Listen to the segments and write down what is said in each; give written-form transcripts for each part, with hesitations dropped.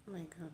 Oh my god.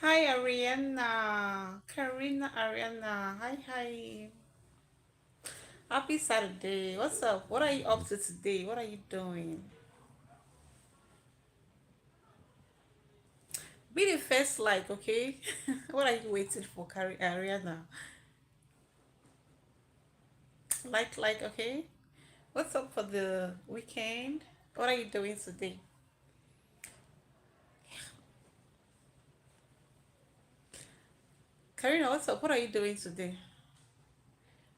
Hi Ariana. Karina Ariana. Hi hi. Happy Saturday. What's up? What are you up to today? What are you doing? Be the first like, okay? What are you waiting for, Ariana? Like, okay? What's up for the weekend? What are you doing today? Karina, what's up? What are you doing today?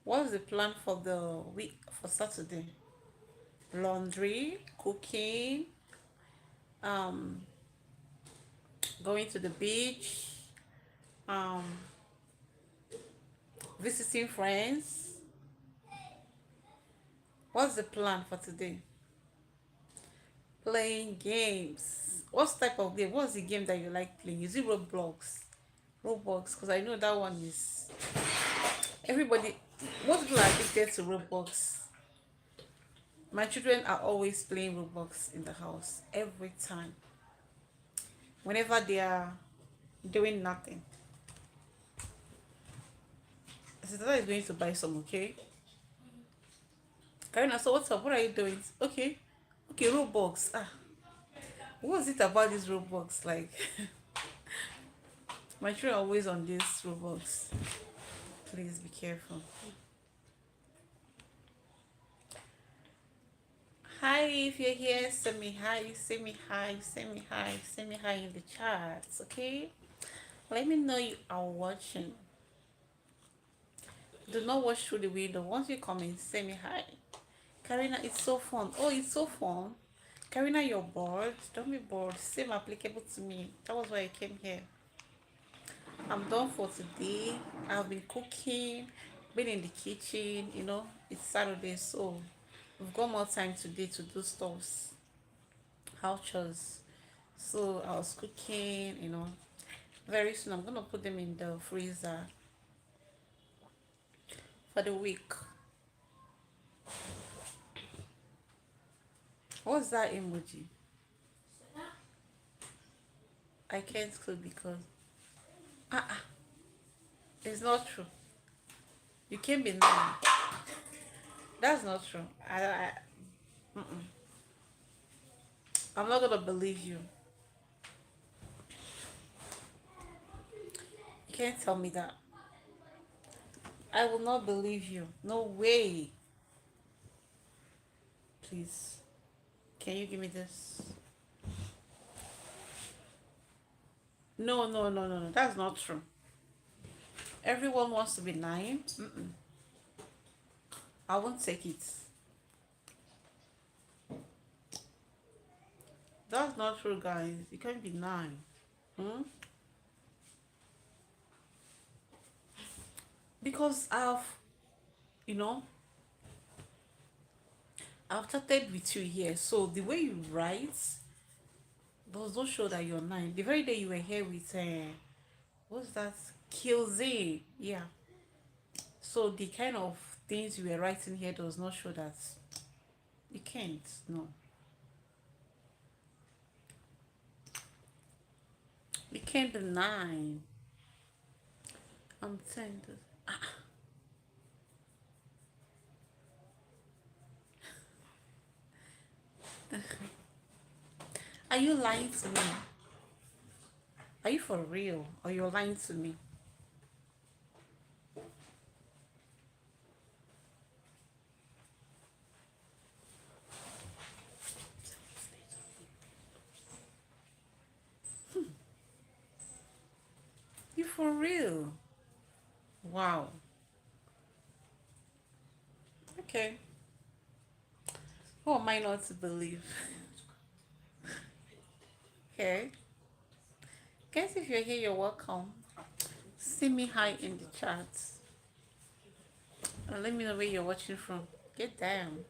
What's the plan for the week for Saturday? Laundry, cooking, um, going to the beach, um, visiting friends. What's the plan for today? Playing games. What type of game? What's the game that you like playing? Is it Roblox? Roblox, because I know that one is everybody. Most people are addicted to Roblox. My children are always playing Roblox in the house every time. Whenever they are doing nothing, sister is going to buy some. Okay, Karina. So what's up? What are you doing? Okay, okay, Roblox. Ah, what's it about this Roblox? Like, my children are always on this Roblox. Please be careful. Hi, if you're here, send me hi, send me hi, send me hi, send me hi in the chats, okay? Let me know you are watching. Do not watch through the window. Once you come in, send me hi. Karina, it's so fun. Oh, it's so fun. Karina, you're bored. Don't be bored. Same applicable to me. That was why I came here. I'm done for today. I've been cooking, been in the kitchen, it's Saturday, so we've got more time today to do stuffs, house chores. So I was cooking, very soon I'm gonna put them in the freezer for the week. What's that emoji? I can't cook because it's not true. You can't be lying. That's not true. I'm not gonna believe you. You can't tell me that. I will not believe you. No way. Please. Can you give me this? No, no, no, no, no. That's not true. Everyone wants to be lying. I won't take it. That's not true, guys. You can't be lying. Hmm? Because You know, I've chatted with you here, so the way you write does not show that you're 9. The very day you were here with what's that? Kilze. Yeah. So the kind of things you were writing here does not show that. You can't. No. You can't be 9. I'm 10. Are you lying to me? Are you for real? Or you're lying to me? You for real? Wow. Okay. Who am I not to believe? Okay. Guys, if you're here, you're welcome. See me hi in the chat. And let me know where you're watching from. Get down.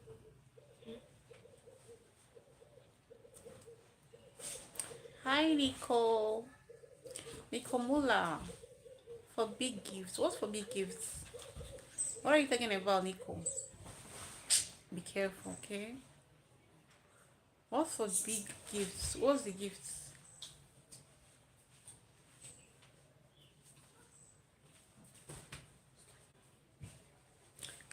Hi, Nico. Nico Mula. For big gifts. What's for big gifts? What are you talking about, Nico? Be careful, okay? What's for big gifts? What's the gifts?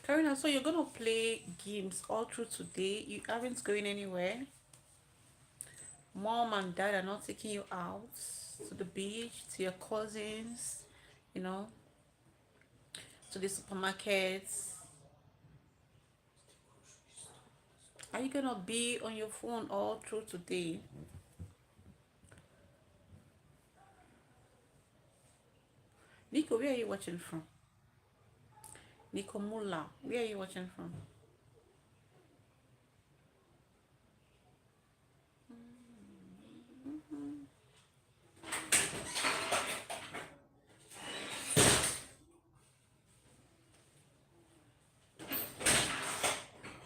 Karina, so you're gonna play games all through today? You aren't going anywhere? Mom and dad are not taking you out to the beach, to your cousins, you know, to the supermarkets? Are you gonna be on your phone all through today? Nico, where are you watching from? Nico Mula, where are you watching from?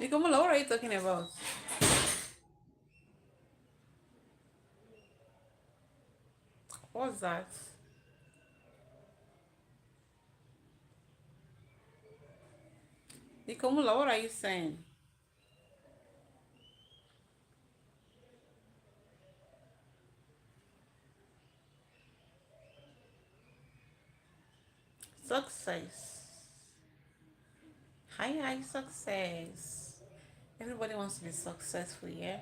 Nico Mula, what are you talking about? What's that? Nico Mula, what are you saying? Success. Hi, success. Everybody wants to be successful, yeah?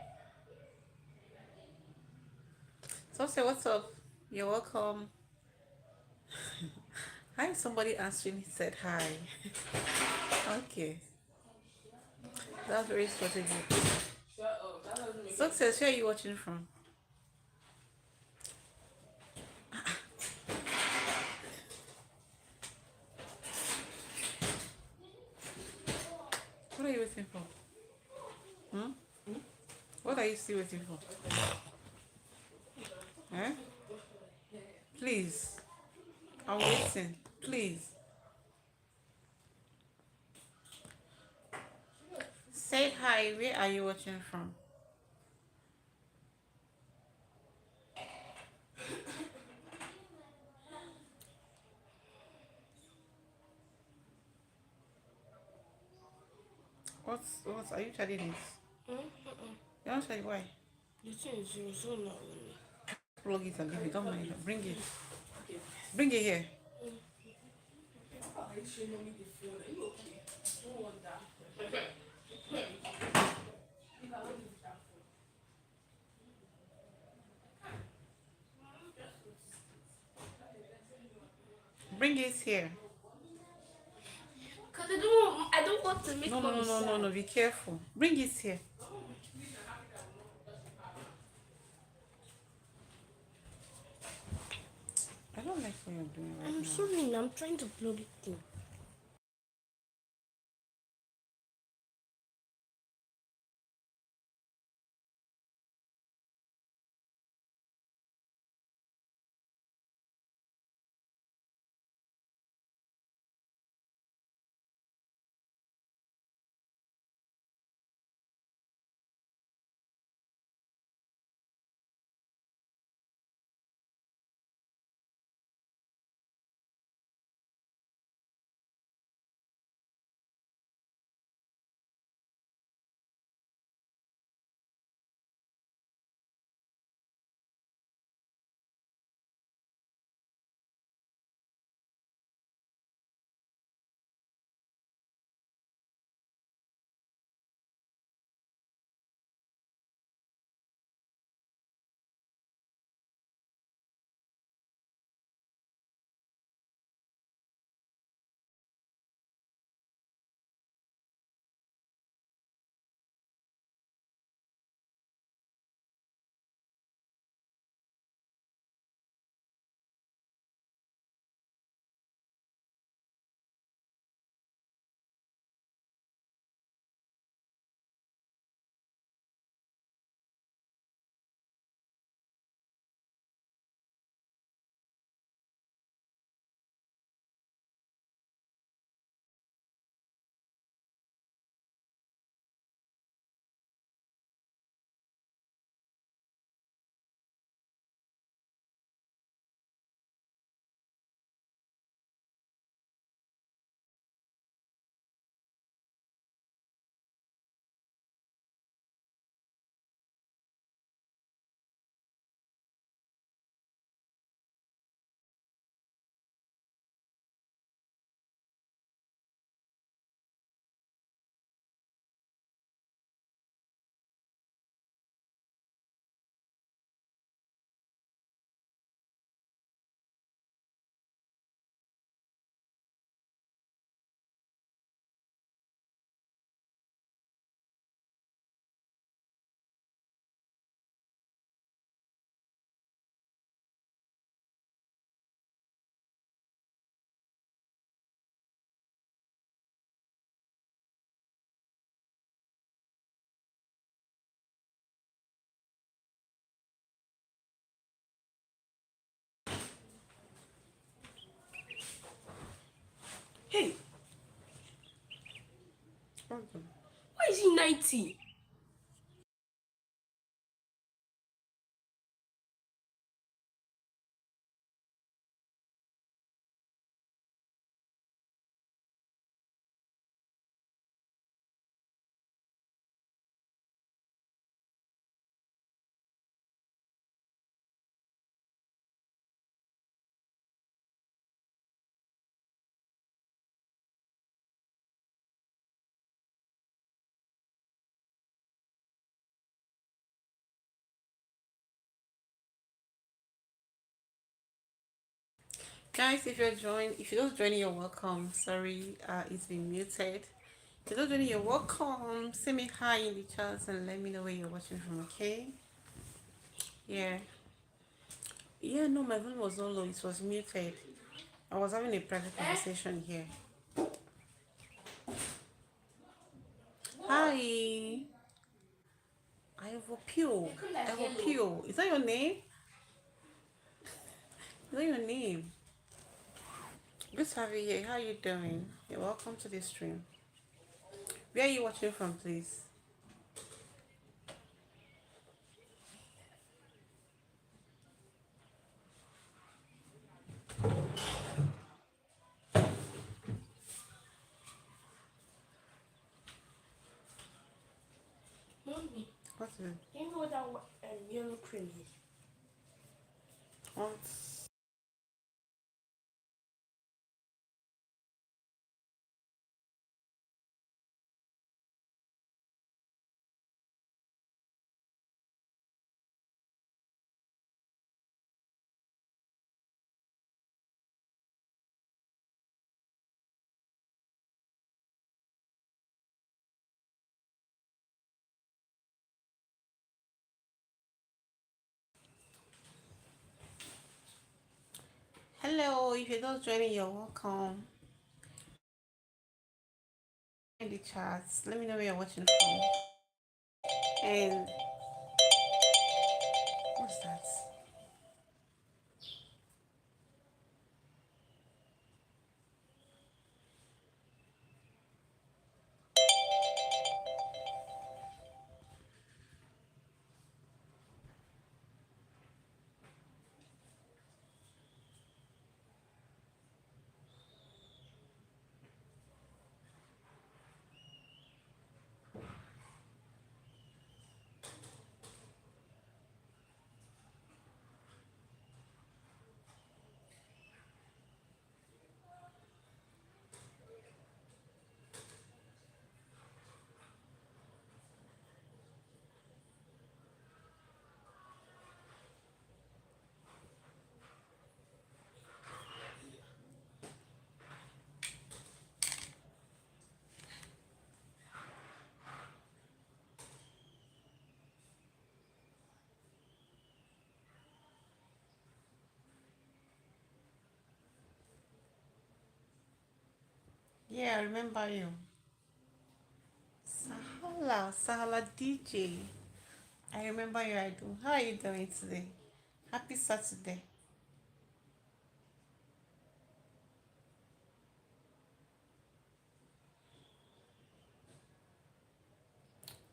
So say what's up? You're welcome. Hi, somebody answering said hi. Okay, that's very strategic. Success, where are you watching from? What are you waiting for? Hmm? What are you still waiting for? Eh? Please. I'm waiting. Please. Say hi. Where are you watching from? What are you charging it? You're not charging why? The thing is zero, so not only. Plug it and leave it. Don't mind it. Bring it. Bring it here. Bring it here. Cause I don't want to make no. Be careful. Bring it here. I don't like what you're doing right now. I'm sorry. I'm trying to plug it in. happened? Why is he 90? Guys, if you're just joining, you're welcome. Sorry, it's been muted. If you're just joining, you're welcome. Send me hi in the chat and let me know where you're watching from, okay? Yeah. Yeah, no, my volume was not low, it was muted. I was having a private conversation here. Hi. I have a Pio. I have a Pio. Is that your name? Is that your name? Good to have you here. How are you doing? You're welcome to this stream. Where are you watching from, please? Mommy, What's it? you know what that yellow cream is? What's... Hello, if you're just joining, you're welcome. In the chats, let me know where you're watching from. And what's that? Yeah, I remember you. Sahala DJ. I remember you, I do. How are you doing today? Happy Saturday.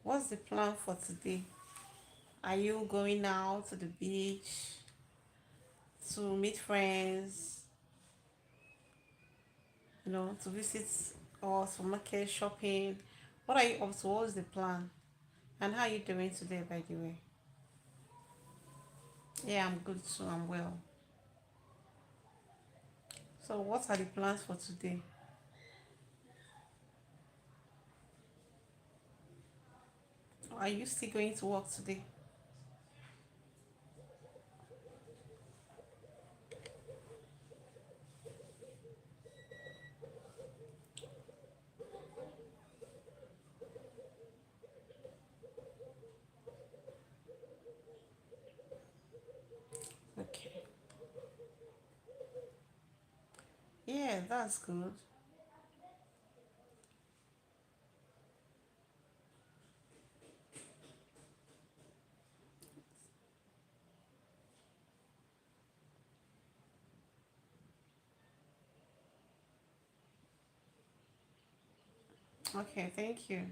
What's the plan for today? Are you going out to the beach to meet friends, to visit or supermarket shopping? What are you up to? What's the plan? And how are you doing today, by the way? Yeah, I'm good too. I'm well. So, what are the plans for today? Are you still going to work today? Okay. Yeah, that's good. Okay, thank you.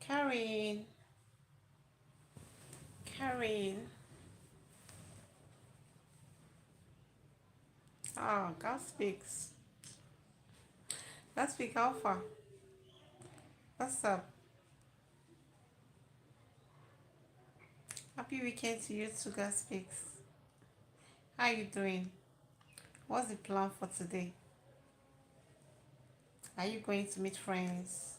Karen, Karen. Ah, God speaks. God speak Alpha. What's up? Happy weekend to you too, God speaks. How you doing? What's the plan for today? Are you going to meet friends?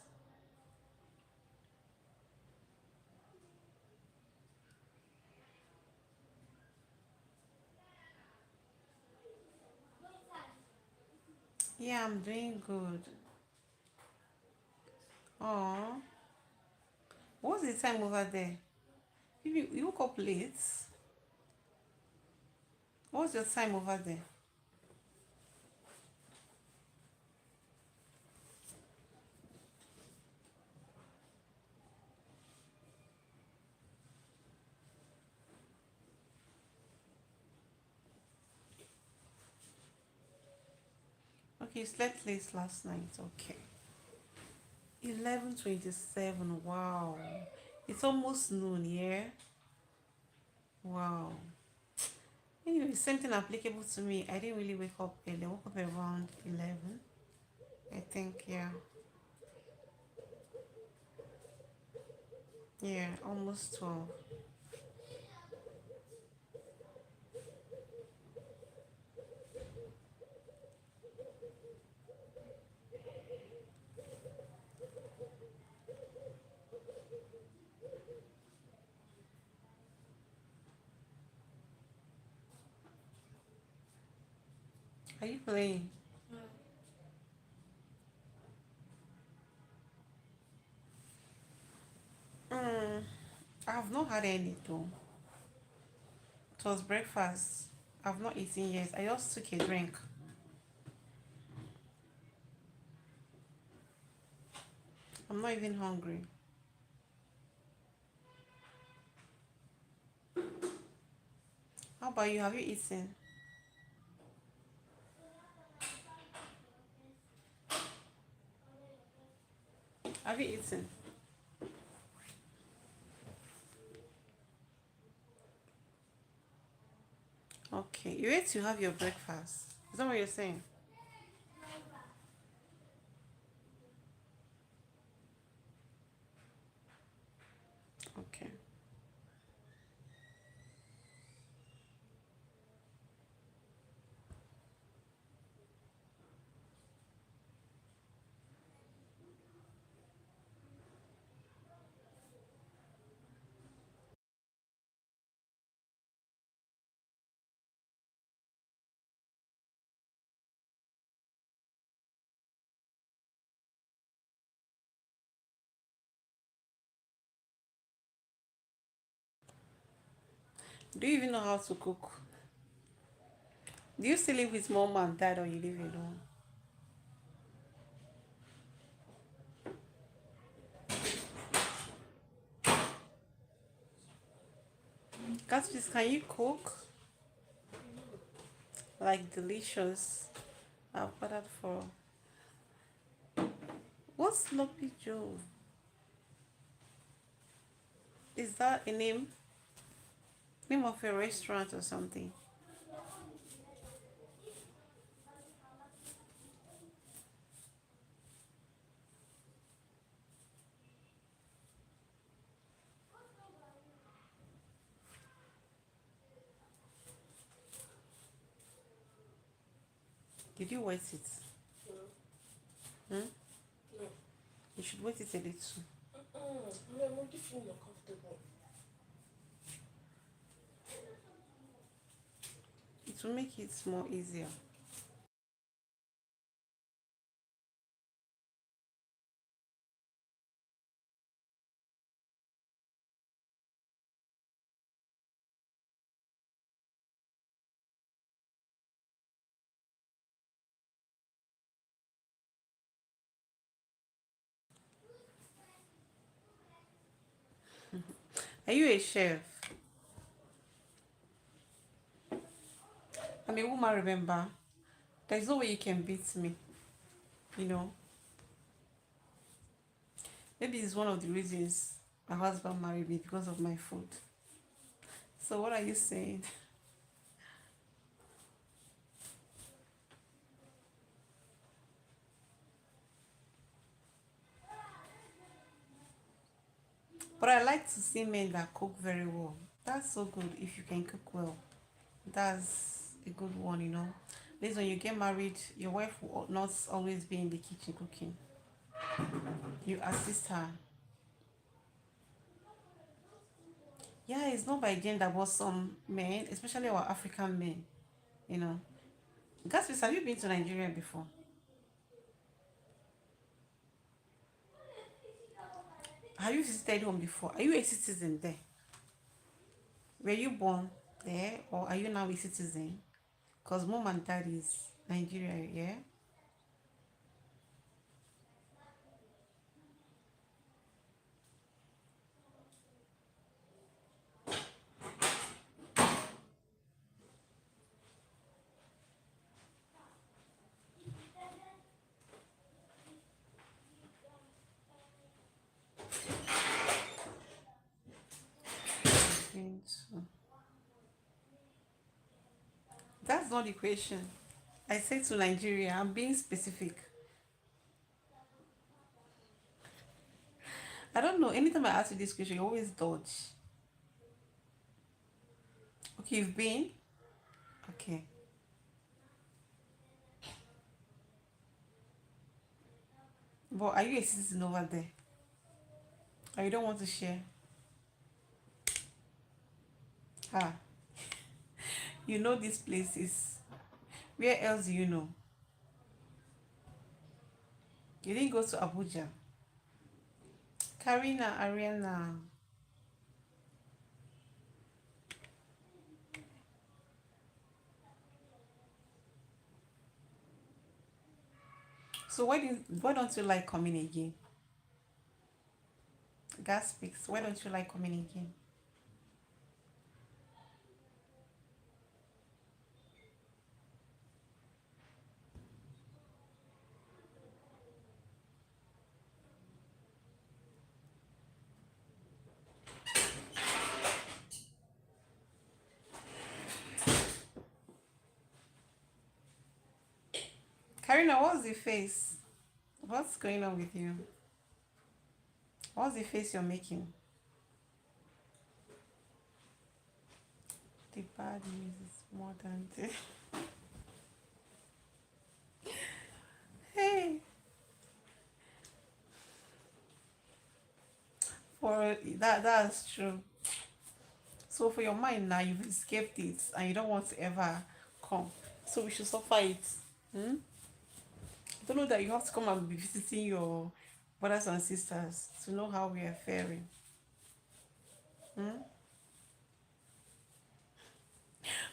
Yeah, I'm doing good. Oh, what's the time over there? You woke up late. What's your time over there? Okay, you slept late last night. Okay. 11:27. Wow. It's almost noon, yeah? Wow. Anyway, same thing applicable to me. I didn't really wake up early. I woke up around 11. I think, yeah. Yeah, almost 12. Are you playing? Mm, I've not had any though. It was breakfast. I've not eaten yet. I just took a drink. I'm not even hungry. How about you? Have you eaten? Have you eaten? Okay. You wait to have your breakfast. Is that what you're saying? Okay. Do you even know how to cook? Do you still live with mom and dad or you live alone? Guys, please, can you cook? Like delicious. I've ordered for. What's Sloppy Joe? Is that a name? Name of a restaurant or something? Did you wet it? No, Hmm? no. You should wet it a little. No, I'm already feeling uncomfortable. It will make it more easier. Are you a chef? I'm a woman, remember. There's no way you can beat me, you know. Maybe it's one of the reasons my husband married me, because of my food. So what are you saying? But I like to see men that cook very well. That's so good if you can cook well. That's a good one, you know. At when you get married, your wife will not always be in the kitchen cooking. You assist her. Yeah, it's not by gender, but some men, especially our African men, you know. Gaspis, have you been to Nigeria before? Have you visited home before? Are you a citizen there? Were you born there, or are you now a citizen? Because mom and dad is Nigeria, yeah? Been to- That's not the question. I said to Nigeria, I'm being specific. I don't know. Anytime I ask you this question, you always dodge. Okay, you've been? Okay. But are you a citizen over there? Or you don't want to share? Ah, you know these places. Where else do you know? You didn't go to Abuja. Karina, Ariana. So why don't you like coming again? Gas speaks. Why don't you like coming again? Karina, what's the face? What's going on with you? What's the face you're making? The bad news is more than the... Hey, for that's true. So for your mind now, you've escaped it and you don't want to ever come. So we should suffer it. Hmm? Don't know that you have to come and be visiting your brothers and sisters to know how we are faring. Hmm?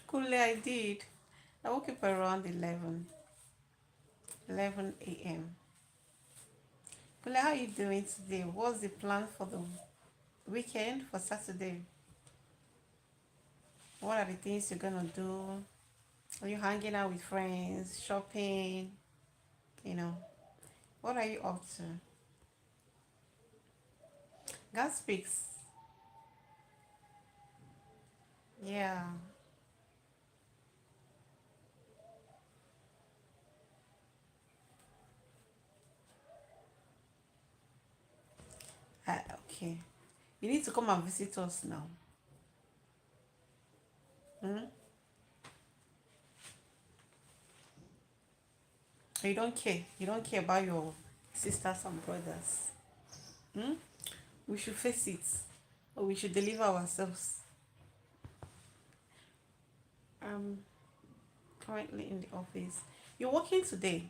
Coolly, I did. I woke up around 11 a.m. Coolly, how are you doing today? What's the plan for the weekend, for Saturday? What are the things you're gonna do? Are you hanging out with friends, shopping? You know, what are you up to? God speaks. Yeah. Okay. You need to come and visit us now. Hmm? You don't care. You don't care about your sisters and brothers. Hmm? We should face it. Or we should deliver ourselves. I'm currently in the office. You're working today.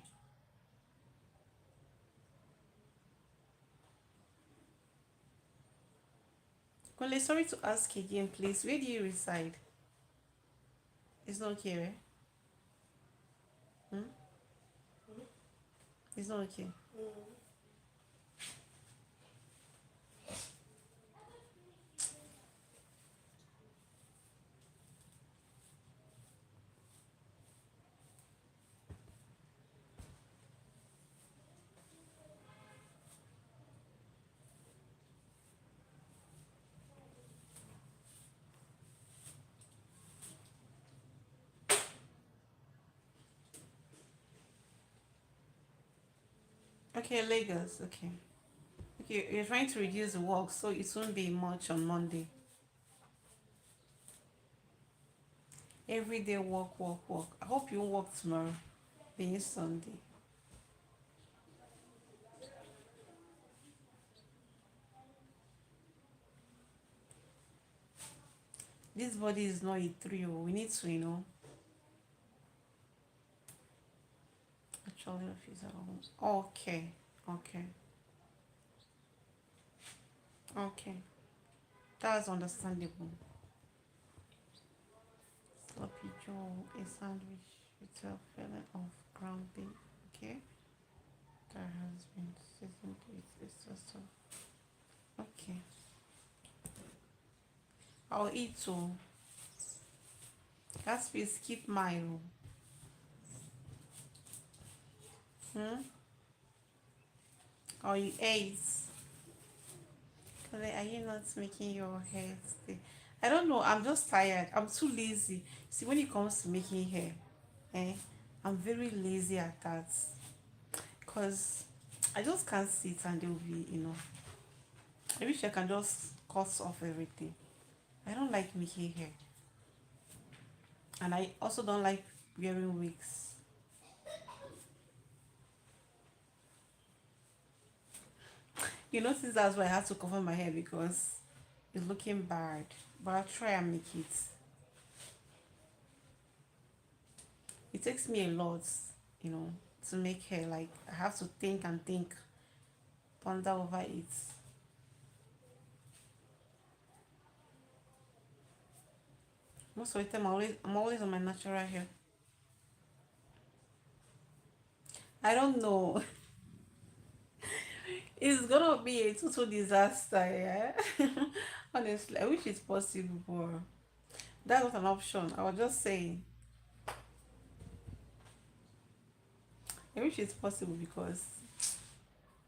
Kole, sorry to ask again, please. Where do you reside? It's not okay, right? Hmm? It's not okay. Mm. Okay, Lagos. Okay. Okay, you're trying to reduce the work, so it won't be much on Monday. Every day work, work, work. I hope you work tomorrow, being Sunday. This body is not a three. Oh. We need to, actually office at home. Okay, okay, okay. That's understandable. Sloppy Joe, a sandwich with a filling of ground beef. Okay, that has been seasoned with this sauce. Okay, I'll eat too. That's please skip my room. Hmm? Or you ate. Are you not making your hair stay? I don't know. I'm just tired. I'm too lazy. See, when it comes to making hair, eh, I'm very lazy at that. Because I just can't sit and they'll be, I wish I can just cut off everything. I don't like making hair. And I also don't like wearing wigs. Since that's why I had to cover my hair because it's looking bad. But I'll try and make it. It takes me a lot, you know, to make hair. Like I have to think and think, ponder over it. Most of the time, I'm always on my natural hair. I don't know. It's gonna be a total disaster, yeah. Honestly, I wish it's possible, but that's not an option. I was just saying, I wish it's possible because,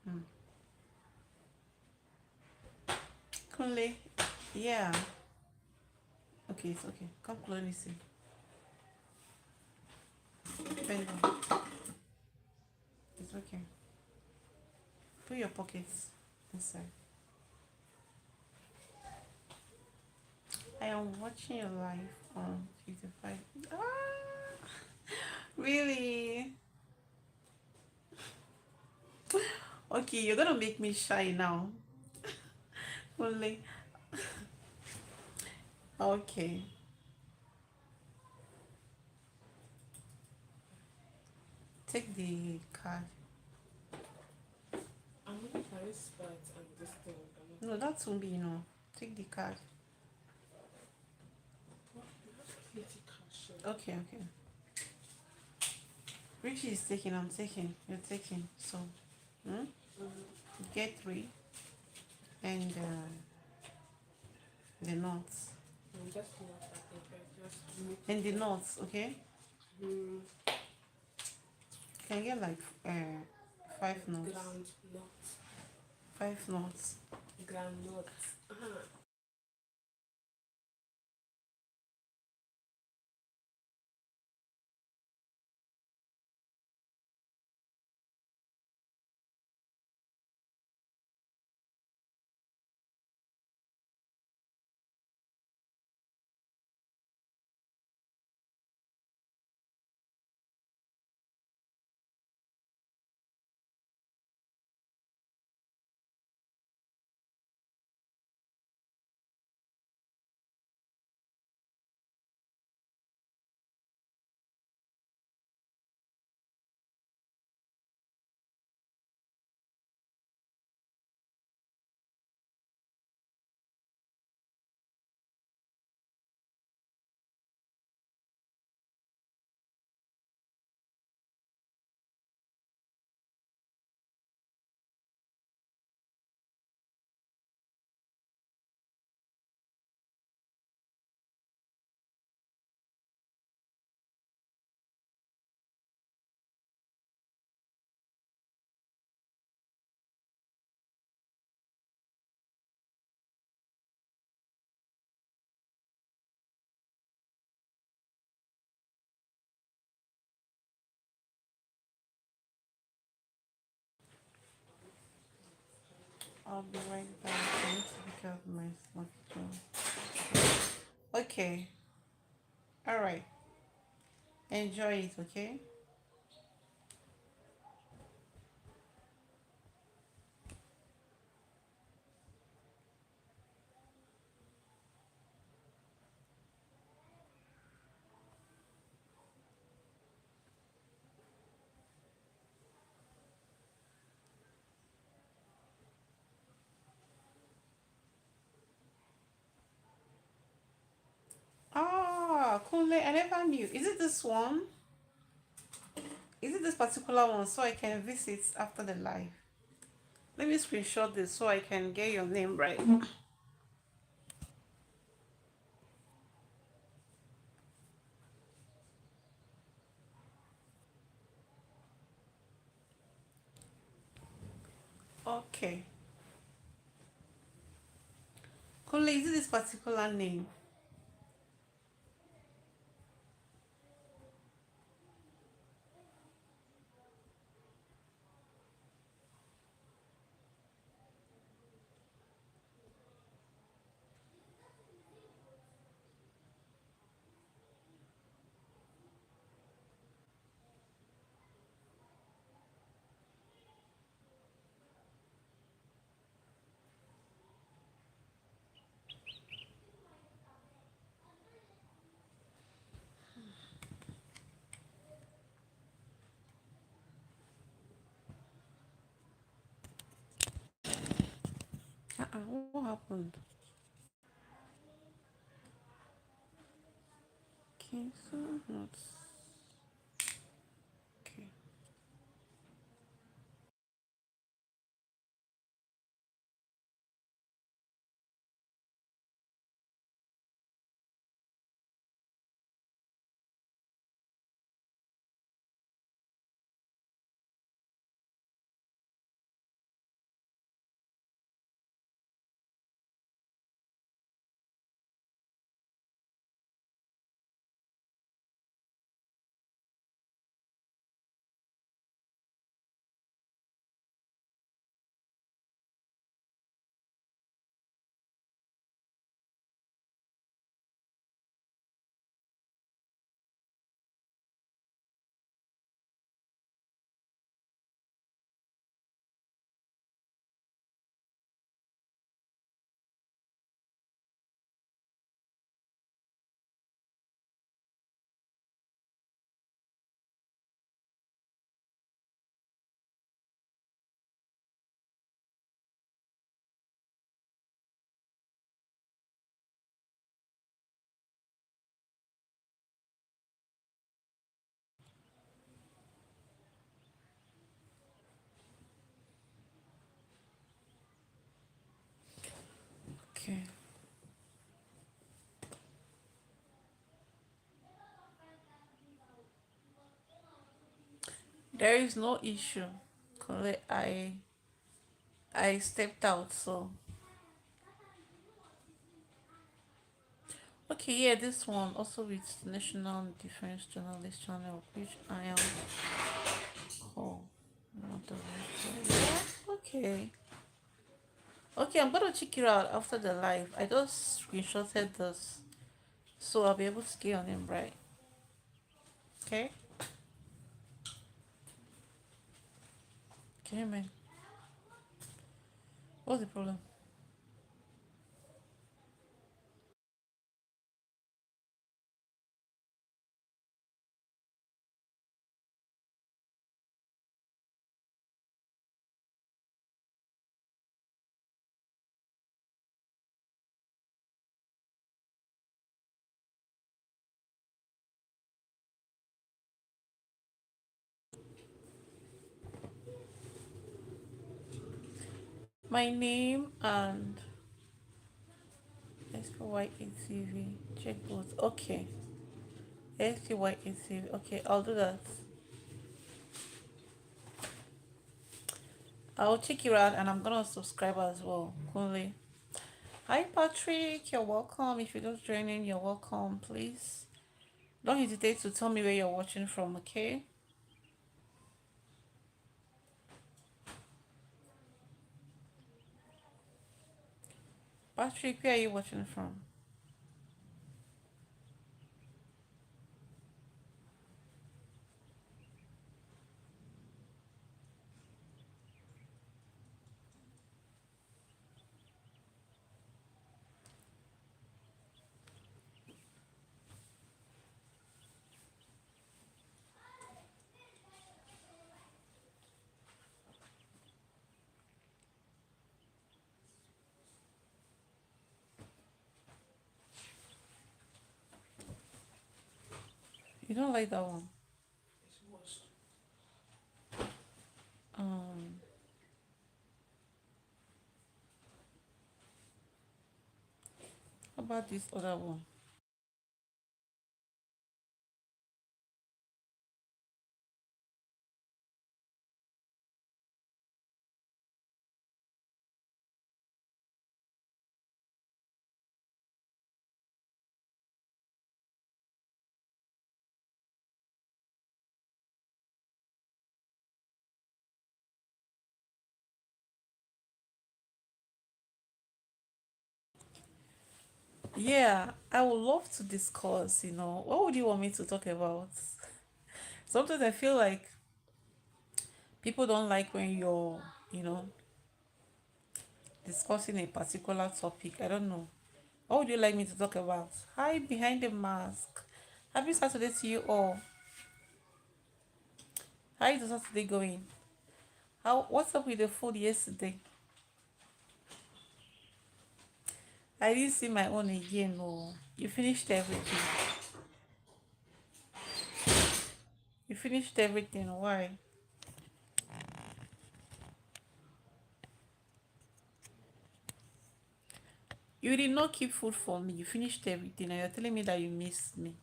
hmm. Kunle, yeah. Okay, it's okay. Come close, listen. Bend down. It's okay. Put your pockets inside. I am watching your live on 55. Ah, really? Okay, you're gonna make me shy now. Only. Okay. Take the card. I'm looking for this spot and this thing. No, that won't be enough. Take the card. What? You have to create a cash. Okay, okay. Richie is taking, I'm taking. You're taking. So, hmm? Get three. And the nuts. I'm just not, I think I just make And the nuts, okay? mm, You can get like five nuts. ground nut. 5 nuts. Ground nuts. Uh-huh. I'll be right back. I need to pick up my smartphone. Okay. All right. Enjoy it, okay? Ah, Kunle, I never knew. Is it this one? Is it this particular one so I can visit after the live? Let me screenshot this so I can get your name right. Okay. Kunle, is it this particular name? What happened? Cancel notes. Okay. Okay. There is no issue. Kunle, I stepped out, so okay, yeah, this one also with National Defense Journalist Channel, which I am called. Yeah, okay. Okay, I'm gonna check it out after the live. I just screenshotted this, so I'll be able to get on him right. Okay? Okay, man. What's the problem? My name and SPYATV. Check both. Okay. SPYATV. Okay, I'll do that. I'll check you out and I'm gonna subscribe as well. Coolly. Hi Patrick, you're welcome. If you just join in, you're welcome. Please don't hesitate to tell me where you're watching from, okay? Patrick, where are you watching from? You don't like that one? It's worst. Um, how about this other one? Yeah, I would love to discuss, what would you want me to talk about? Sometimes I feel like people don't like when you're, you know, discussing a particular topic. I don't know. What would you like me to talk about? Hi, behind the mask. Happy Saturday to you all. How is the Saturday going? What's up with the food yesterday? I didn't see my own again. No, you finished everything. You finished everything. Why? You did not keep food for me. You finished everything, and you're telling me that you missed me.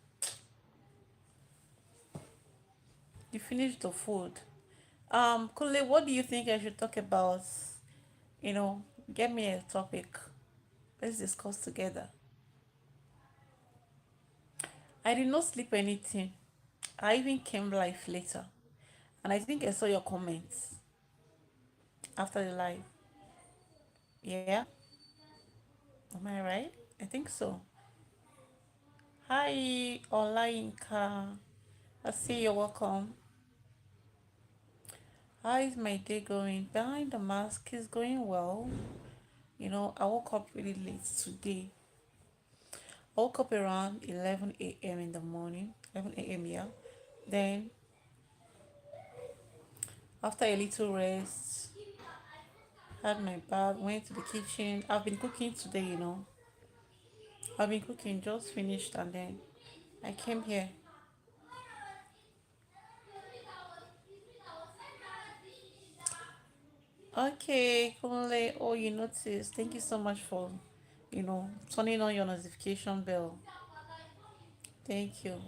You finished the food. Kule, what do you think I should talk about? You know, get me a topic. Let's discuss together. I did not sleep anything. I even came live later. And I think I saw your comments after the live. Yeah? Am I right? I think so. Hi, Olainka. I see you're welcome. How is my day going? Behind the mask is going well. I woke up really late today. I woke up around 11 a.m. in the morning. 11 a.m. Yeah. Then, after a little rest, had my bath, went to the kitchen. I've been cooking today. I've been cooking, just finished, and then I came here. Okay, Kunle. Oh, you noticed. Thank you so much for, turning on your notification bell. Thank you.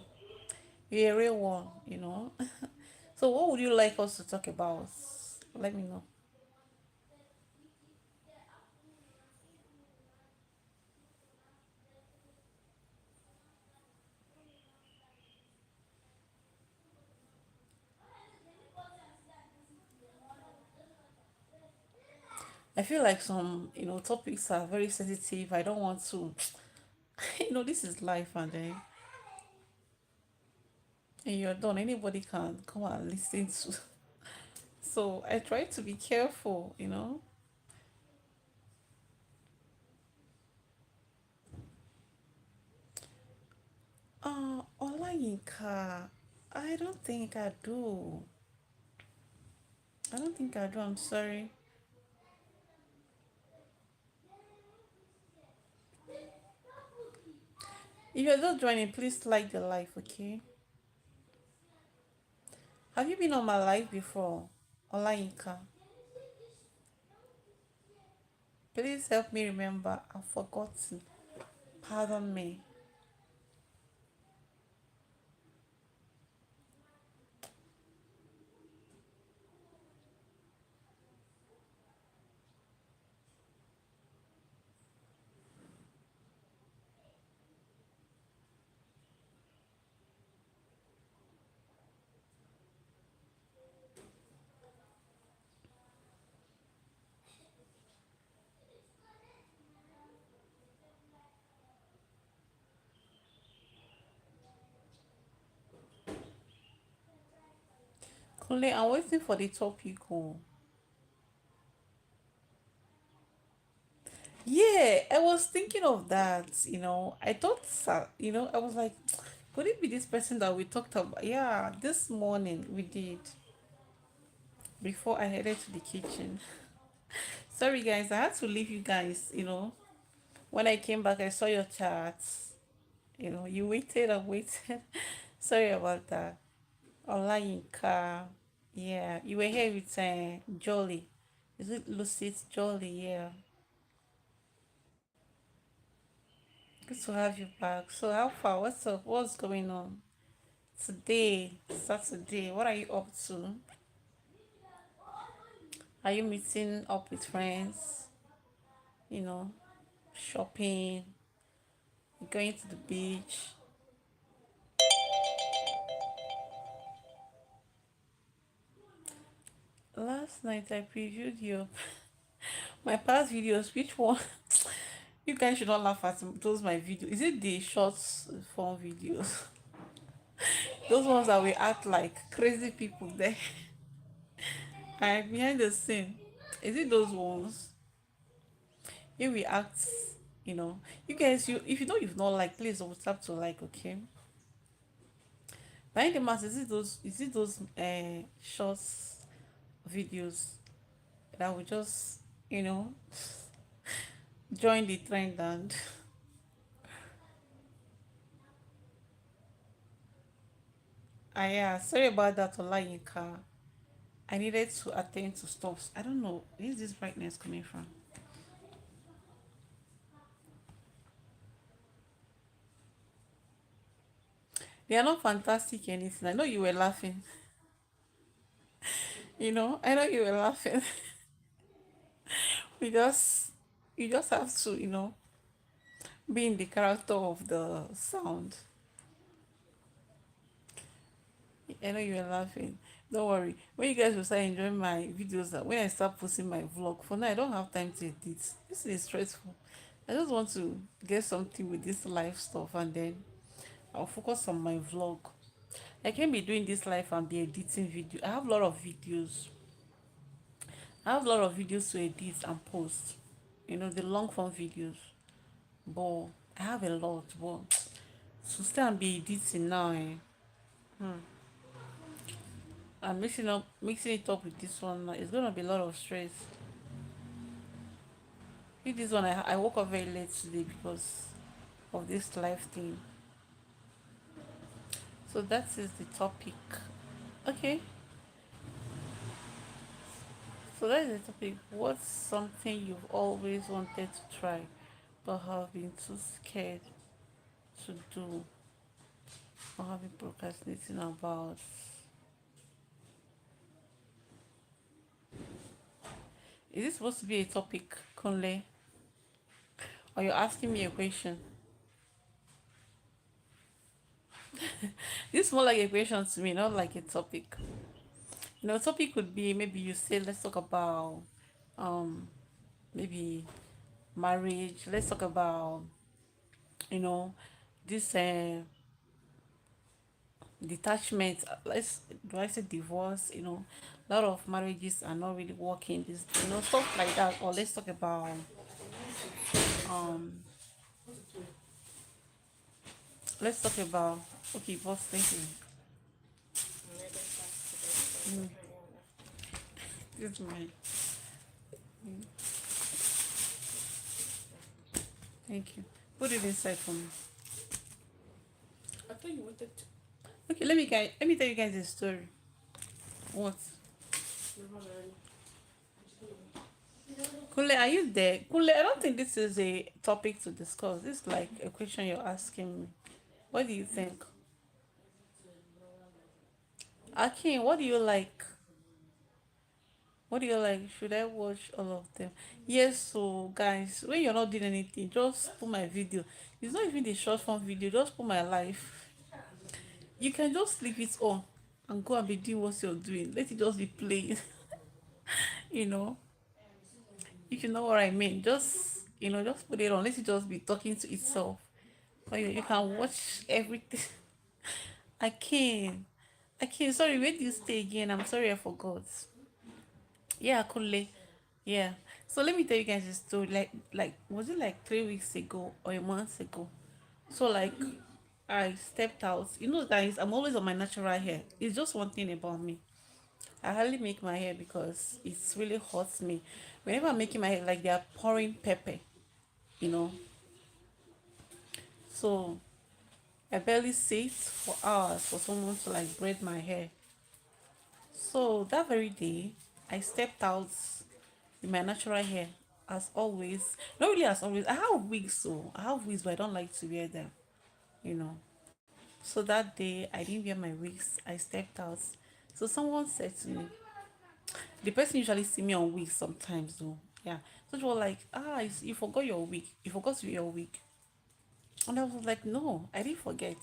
You're a real one. So, what would you like us to talk about? Let me know. I feel like some, topics are very sensitive. I don't want to, this is life, and you're done. Anybody can come and listen to. So I try to be careful. Olayinka, I don't think I do. I don't think I do. I'm sorry. If you're just joining, please like the live, okay? Have you been on my live before, Olayinka? Please help me remember. I've forgotten. Pardon me. Kunle, I'm waiting for the topic. Oh. Yeah, I was thinking of that. I thought, I was like, could it be this person that we talked about? Yeah, this morning we did before I headed to the kitchen. Sorry, guys, I had to leave you guys. When I came back, I saw your chats. You waited and waited. Sorry about that. Olayinka. Yeah, you were here with Jolly. Is it Lucy's Jolly? Yeah. Good to have you back. So how far? What's up? What's going on? Today, Saturday, what are you up to? Are you meeting up with friends? You know, shopping, going to the beach? Last night I previewed your my past videos. Which one? You guys should not laugh at those my videos. Is it the short form videos? Those ones that we act like crazy people there. And behind the scene. Is it those ones? If we act, you guys, if you know you've not like, please don't tap to like, okay? Behind the mask, is it those shorts videos that will just, you know, join the trend and yeah, sorry about that, Olayinka. I needed to attend to stuff. I don't know, where is this brightness coming from? They are not fantastic anything. I know you were laughing. I know you were laughing. we just you just have to, be in the character of the sound. I know you were laughing. Don't worry. When you guys will start enjoying my videos, that when I start posting my vlog, for now I don't have time to edit. This is stressful. I just want to get something with this life stuff, and then I'll focus on my vlog. I can't be doing this life and be editing video. I have a lot of videos. I have a lot of videos to edit and post. The long form videos. But I have a lot. But to stay and be editing now, I'm mixing it up with this one. It's gonna be a lot of stress. This one, I woke up very late today because of this life thing. So that is the topic. Okay. So that is the topic. What's something you've always wanted to try but have been too scared to do or have been procrastinating about? Is this supposed to be a topic, Conley? Or you're asking me a question? This is more like a question to me, not like a topic. Topic could be, maybe you say, let's talk about um maybe marriage. Let's talk about you know this detachment. Let's do I say divorce? A lot of marriages are not really working. This stuff like that. Or let's talk about um let's talk about okay, boss. Thank you. Mm, this is my thank you. Put it inside for me. I thought you wanted to. Okay, let me tell you guys a story. What? Never mind. Kule, are you there? Kule, I don't think this is a topic to discuss. This is like a question you're asking me. What do you think? Akin, what do you like? What do you like? Should I watch all of them? Yes, so guys, when you're not doing anything, just put my video. It's not even the short form video, just put my life. You can just leave it on and go and be doing what you're doing. Let it just be playing. you know, if you know what I mean. Just put it on. Let it just be talking to itself. But you can watch everything. I can. Okay, sorry, where do you stay again? I'm sorry, I forgot. Yeah, Kule. Yeah. So let me tell you guys a story. Like was it like 3 weeks ago or a month ago? So like I stepped out. You know, guys, I'm always on my natural hair. It's just one thing about me. I hardly make my hair because it's really hurts me. Whenever I'm making my hair, like they are pouring pepper, you know. So I barely sit for hours for someone to like braid my hair. So that very day, I stepped out with my natural hair as always. Not really as always. I have wigs, so I have wigs, but I don't like to wear them, you know. So that day, I didn't wear my wigs. I stepped out. So someone said to me, the person usually see me on wigs sometimes, though. Yeah. So they were like, you forgot your wig. You forgot to wear your wig. And I was like, no, I didn't forget.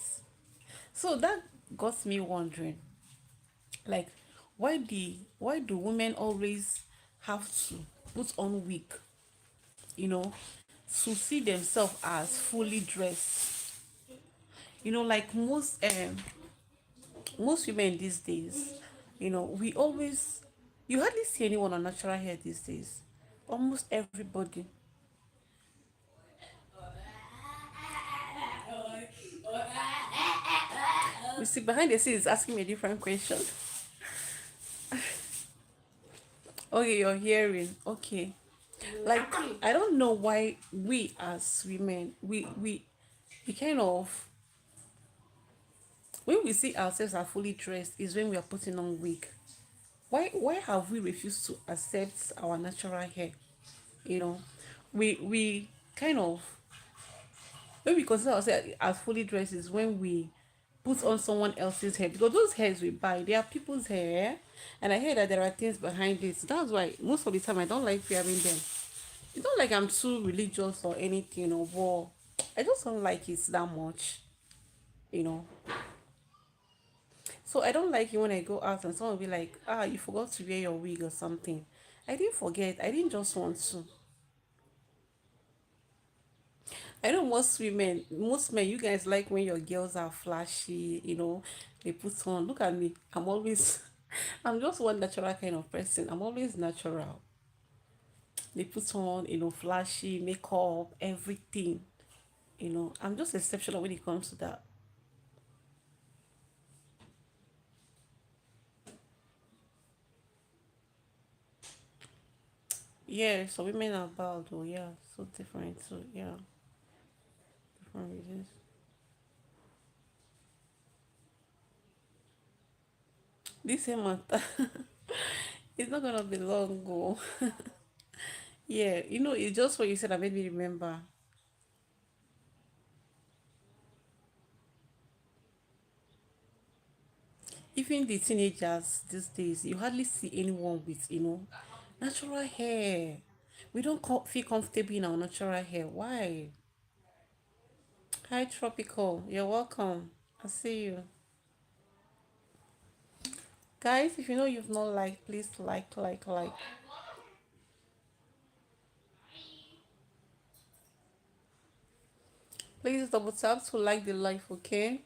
So that got me wondering, like, why do women always have to put on wig, you know, to see themselves as fully dressed? You know, like most women these days, you know, we always you hardly see anyone on natural hair these days. Almost everybody. We see behind the scenes asking me a different question. Okay, you're hearing. Okay. Like I don't know why we as women we kind of when we see ourselves as fully dressed is when we are putting on wig. Why have we refused to accept our natural hair? You know, we kind of when we consider ourselves as fully dressed is when we put on someone else's hair, because those hairs we buy, they are people's hair, and I hear that there are things behind it. That's why most of the time I don't like wearing them. It's not like I'm too religious or anything, or but I just don't like it that much, you know. So I don't like it when I go out and someone will be like, you forgot to wear your wig or something. I didn't forget. I didn't just want to. I know most men, you guys like when your girls are flashy, you know, they put on. Look at me. I'm always, I'm just one natural kind of person. I'm always natural. They put on, you know, flashy makeup, everything. You know, I'm just exceptional when it comes to that. Yeah, so women are bad, though. Yeah, so different. So yeah, different reasons. This same matter, it's not gonna be long, go. Yeah, you know, it's just what you said that made me remember. Even the teenagers these days, you hardly see anyone with, you know, natural hair. We don't feel comfortable in our natural hair. Why? Hi, Tropical. You're welcome. I see you. Guys, if you know you've not liked, please like. Please double tap to like the life, okay?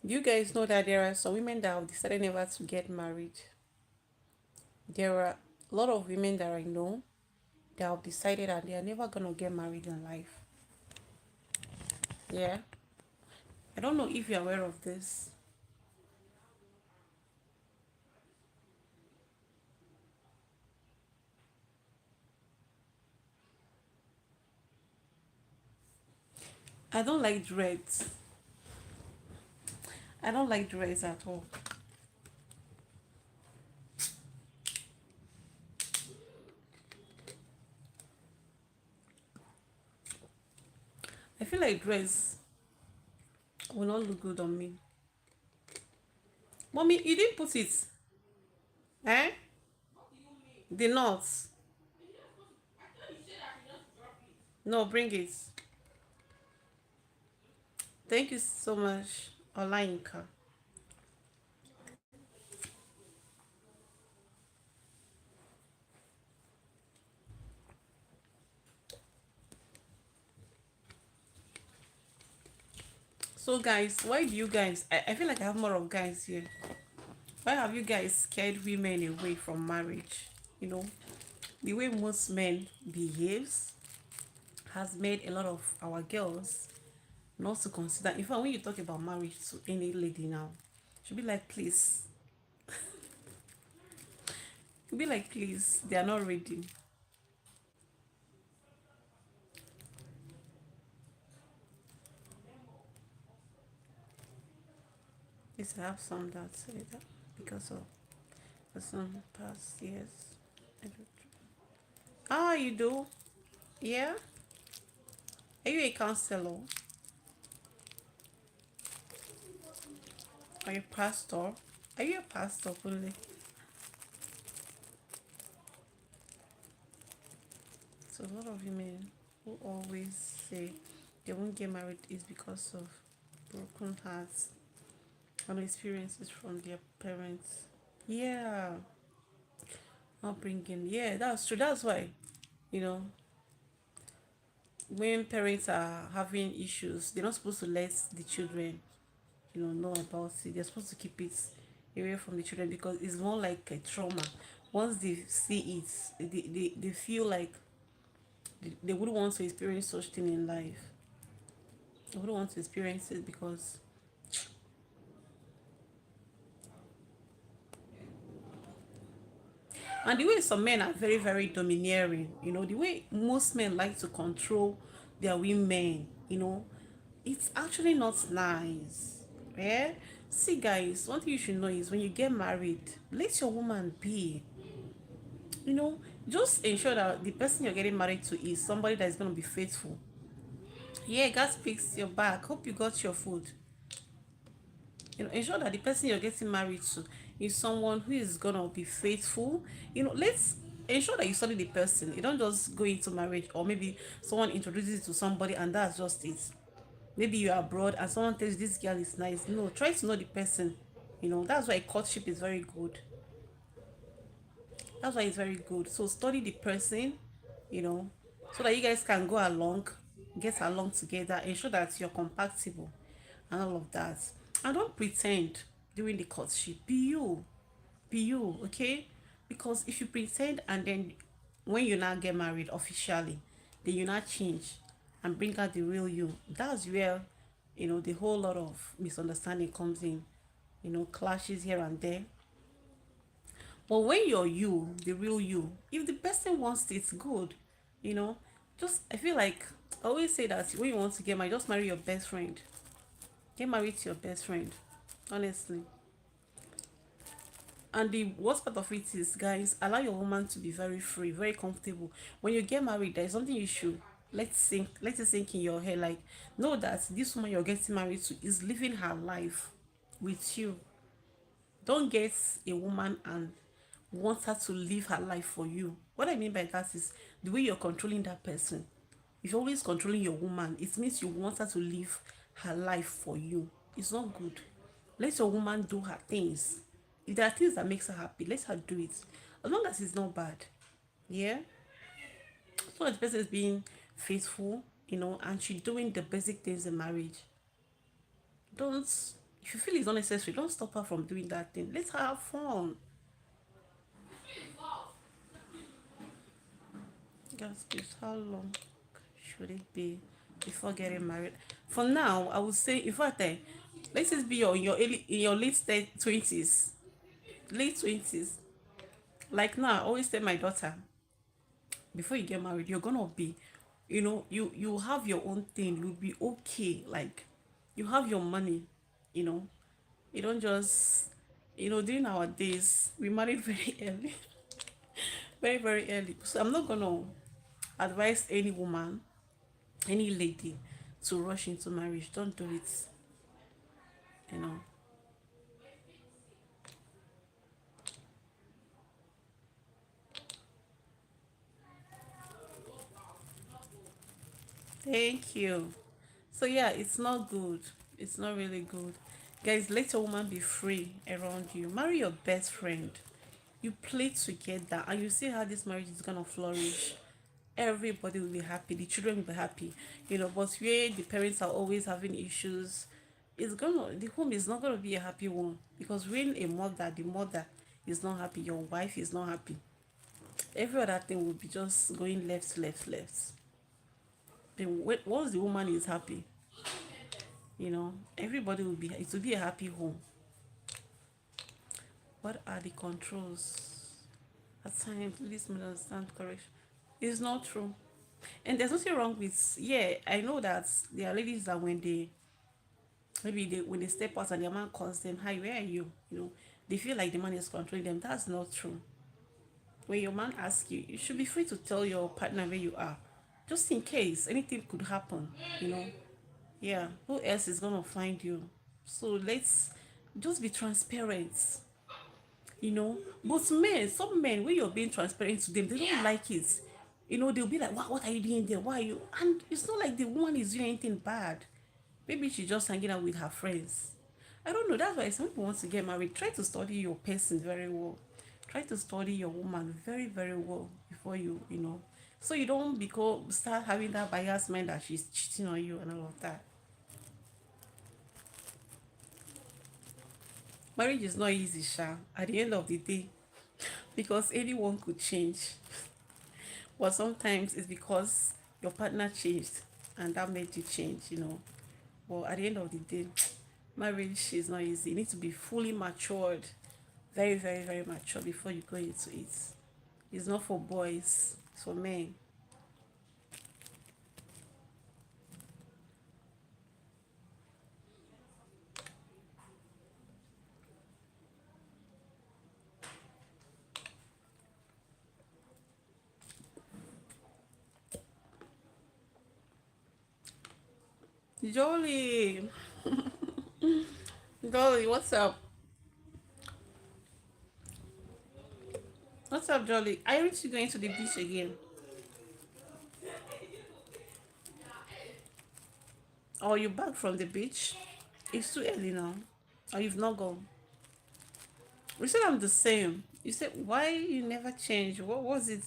Do you guys know that there are some women that have decided never to get married? There are a lot of women that I know that have decided that they are never gonna get married in life. Yeah. I don't know if you're aware of this. I don't like dreads. I don't like dreads at all. I feel like dreads will not look good on me. Mommy, you didn't put it. Eh? The knots. No, bring it. Thank you so much. Olainka. So guys, why do you guys I feel like I have more of guys here. Why have you guys scared women away from marriage? You know, the way most men behaves has made a lot of our girls not to consider. In fact, when you talk about marriage to any lady now, she'll be like, please. She'll be like, please, they are not ready. Yes, I have some that say that because of some past years. Ah, you do? Yeah? Are you a counselor? Are you a pastor? Are you a pastor only? So a lot of women who always say they won't get married is because of broken hearts and experiences from their parents. Yeah, upbringing. Yeah, that's true. That's why, you know, when parents are having issues, they're not supposed to let the children, know about it. They're supposed to keep it away from the children because it's more like a trauma. Once they see it, they feel like they wouldn't want to experience such thing in life. They wouldn't want to experience it because, and the way some men are very, very domineering, the way most men like to control their women, it's actually not nice. Yeah? See, guys, one thing you should know is when you get married, let your woman be. You know, just ensure that the person you're getting married to is somebody that is going to be faithful. Yeah, God speaks your back. Hope you got your food. Ensure that the person you're getting married to is someone who is gonna be faithful. Let's ensure that you study the person. You don't just go into marriage, or maybe someone introduces you to somebody and that's just it. Maybe you're abroad and someone tells you this girl is nice. No, try to know the person. That's why courtship is very good. That's why it's very good. So study the person, you know, so that you guys can go along, get along together, ensure that you're compatible and all of that. And don't pretend during the courtship. Be you. Be you, okay? Because if you pretend and then when you now get married officially, then you now change and bring out the real you. That's where, the whole lot of misunderstanding comes in, clashes here and there. But when you're you, the real you, if the person wants it, it's good. You know, just I feel like I always say that when you want to get married, just marry your best friend. Get married to your best friend. Honestly. And the worst part of it is, guys, allow your woman to be very free, very comfortable. When you get married, there's something you should let it sink in your head. Like, know that this woman you're getting married to is living her life with you. Don't get a woman and want her to live her life for you. What I mean by that is the way you're controlling that person. If you're always controlling your woman, it means you want her to live her life for you. It's not good. Let your woman do her things. If there are things that makes her happy, let her do it. As long as it's not bad. Yeah? So the person is being faithful, and she's doing the basic things in marriage. Don't, if you feel it's unnecessary, don't stop her from doing that thing. Let her have fun. Guys, please, how long should it be before getting married? For now, I would say, in fact, let it be in your late 20s, late 20s. Like now, I always tell my daughter, before you get married, you're gonna be, you have your own thing. You'll be okay. Like, you have your money. You know, you don't just, during our days, we married very early, very very early. So I'm not gonna advise any woman, any lady, to rush into marriage. Don't do it. You know. Thank you. So yeah, it's not good. It's not really good. Guys, let a woman be free around you. Marry your best friend. You play together and you see how this marriage is gonna flourish. Everybody will be happy, the children will be happy, but where the parents are always having issues, the home is not gonna be a happy one, because when the mother is not happy, your wife is not happy, every other thing will be just going left, left, left. Then once the woman is happy, everybody will be, it will be a happy home. What are the controls? At times, please misunderstand correction. It's not true. And there's nothing wrong with, yeah, I know that there are ladies that when they step out and their man calls them, hi, where are you? They feel like the man is controlling them. That's not true. When your man asks you, you should be free to tell your partner where you are. Just in case anything could happen, you know. Yeah, who else is gonna find you? So let's just be transparent. But men, some men, when you're being transparent to them, they don't like it. They'll be like, what are you doing there? Why are you? And it's not like the woman is doing anything bad. Maybe she's just hanging out with her friends. I don't know. That's why some people want to get married. Try to study your person very well. Try to study your woman very, very well before so you don't start having that biased mind that she's cheating on you and all of that. Marriage is not easy, Sha, at the end of the day, because anyone could change. But sometimes it's because your partner changed and that made you change. But at the end of the day, marriage is not easy. You need to be fully matured, very, very, very mature before you go into it. It's not for boys, it's for men. Jolly, Jolly, what's up? What's up, Jolly? Aren't you going to the beach again? Or you back from the beach? It's too early now. Or you've not gone? We said I'm the same. You said why you never change? What was it?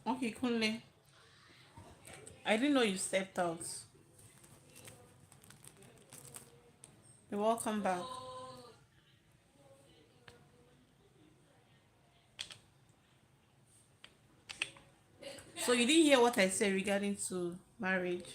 Okay, Kunle. I didn't know you stepped out. You're welcome back. So you didn't hear what I said regarding to marriage.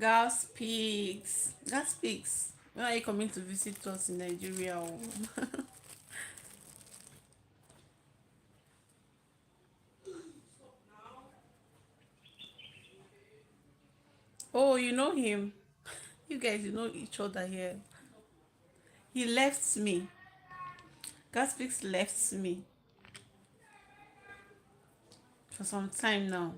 Gas pigs. Gas pigs. When are you coming to visit us in Nigeria? Oh, oh, you know him. You guys, you know each other here. He left me. Gas pigs left me for some time now.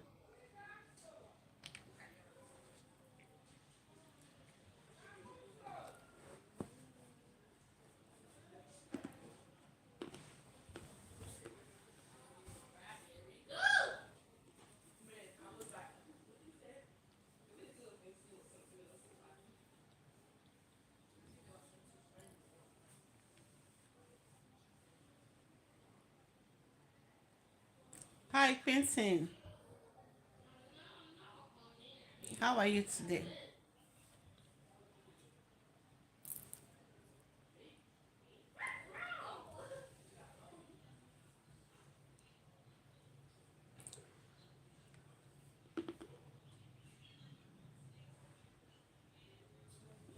Hi, Quentin. How are you today?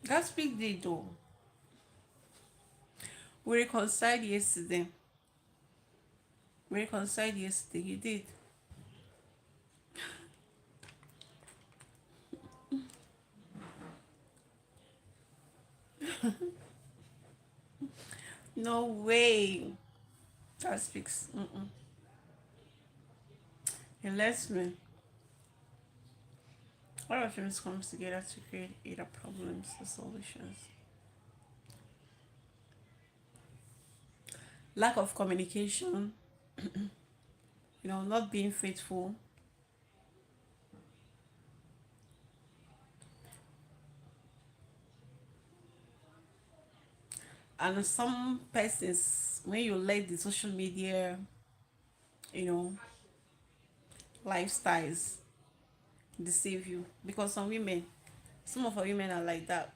Gas pig did though. We reconciled yesterday. We reconciled yesterday. He did. No way. Gas pigs. Mm-mm. He left me. All of things comes together to create either problems or solutions. Lack of communication, not being faithful, and some persons when you let the social media, you know, lifestyles deceive you. Because some of our women are like that.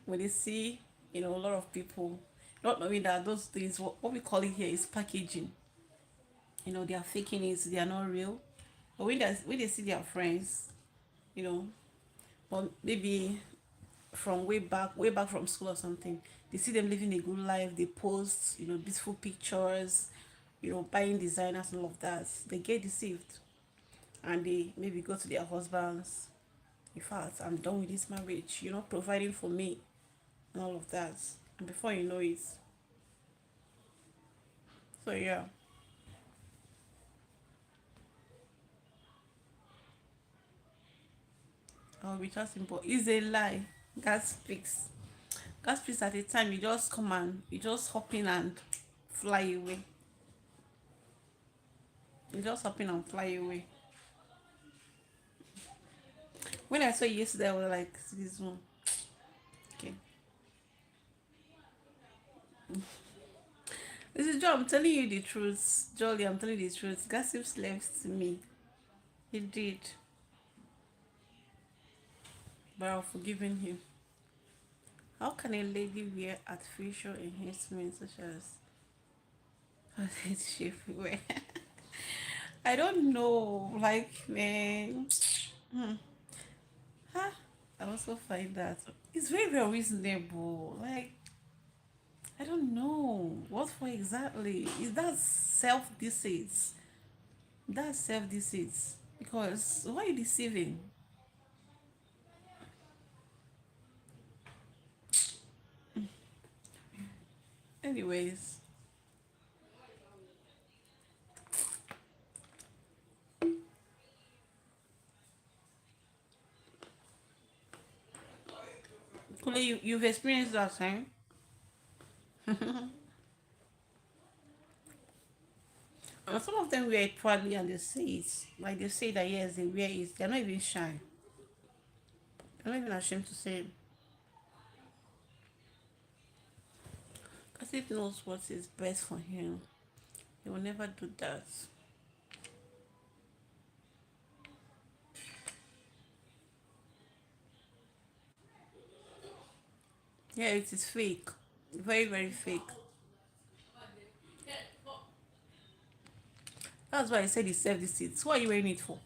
When they see, a lot of people, not knowing that those things, what we call it here is packaging. They are faking it, they are not real. But when they see their friends, you know, or maybe from way back from school or something, they see them living a good life, they post, beautiful pictures, buying designers and all of that, they get deceived, and they maybe go to their husbands. In fact, I'm done with this marriage, providing for me and all of that. And before you know it, so yeah, I'll be just simple. It's a lie. God speaks. God speaks at a time. You just come and you just hop in and fly away. You just hop in and fly away. When I saw you yesterday, I was like, this one. Okay. This is Joe. I'm telling you the truth. Jolly, I'm telling you the truth. Gossip left me. He did. But I've forgiven him. How can a lady wear artificial enhancements such as shape wear? I don't know. Like, man. Hmm. Huh? I also find that it's very, very reasonable. Like, I don't know. What for exactly? Is that self deceit? That's self deceit. Because why are you deceiving? Anyways, Kule, you've experienced that time. And some of them wear it proudly and they say it. Like they say that yes, they wear it. They're not even shy. They're not even ashamed to say it. Because he knows what is best for him. He will never do that. Yeah, it is fake. Very, very fake. That's why I said it's self deceit. What are you wearing it for?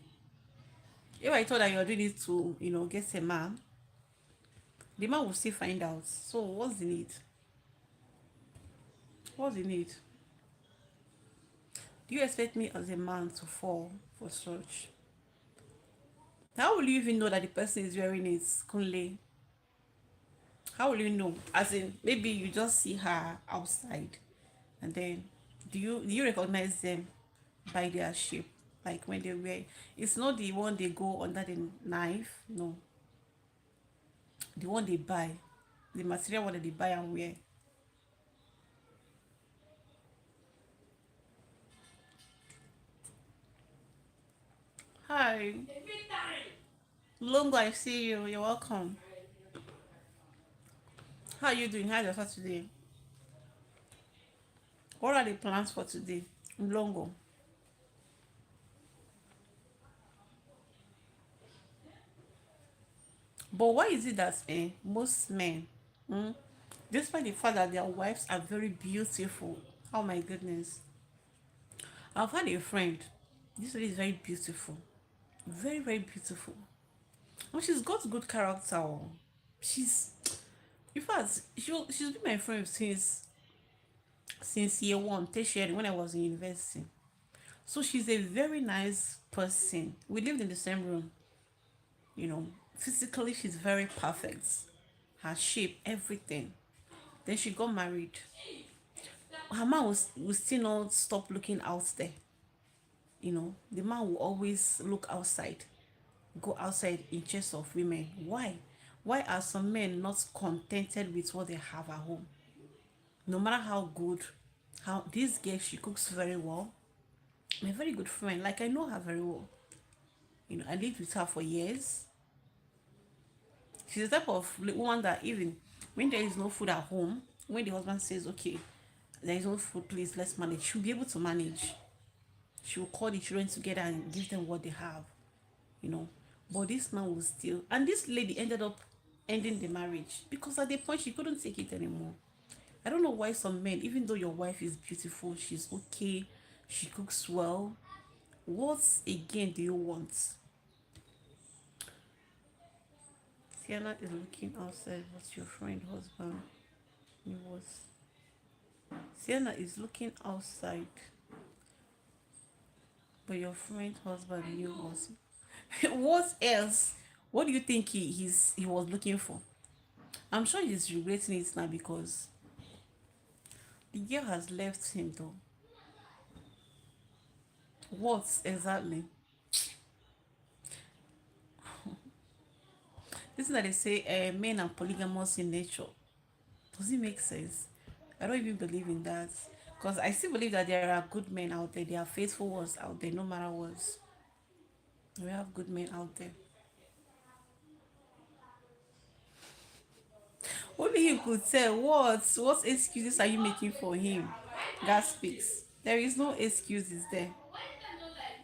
If I thought that you're doing it to, get a man, the man will still find out. So what's the need? What's the need? Do you expect me as a man to fall for such? How will you even know that the person is wearing it, Kunle? How will you know? As in, maybe you just see her outside, and then do you recognize them by their shape? Like when they wear, it's not the one they go under the knife. No, the one they buy, the material one that they buy and wear. Hi, Longo, I see you. You're welcome. How are you doing? How's your Saturday? What are the plans for today? Longo. But why is it that most men, mm, despite the fact that their wives are very beautiful, oh my goodness, I've had a friend. This lady is very beautiful, very very beautiful. And she's got good character. Oh. She's, in fact, she's been my friend since year one, tertiary, when I was in university. So she's a very nice person. We lived in the same room. You know, physically she's very perfect. Her shape, everything. Then she got married. Her man will still not stop looking out there. The man will always look outside, go outside in chase of women. Why? Why are some men not contented with what they have at home? No matter how good, how this girl, she cooks very well. My very good friend, like I know her very well. I lived with her for years. She's the type of woman that even when there is no food at home, when the husband says, okay, there is no food, please let's manage, she'll be able to manage. She will call the children together and give them what they have, you know. But this man was still, and this lady ended up ending the marriage because at the point she couldn't take it anymore. I don't know why some men, even though your wife is beautiful, she's okay, she cooks well, what again do you want? Gianna is looking outside. What's your friend husband? He was. Sienna is looking outside, but your friend husband knew was. What else? What do you think he was looking for? I'm sure he's regretting it now because the girl has left him though. What exactly? This is that they say men are polygamous in nature. Does it make sense? I don't even believe in that. Because I still believe that there are good men out there. There are faithful ones out there, no matter what. We have good men out there. Only him could tell what excuses are you making for him? God speaks. There is no excuses there.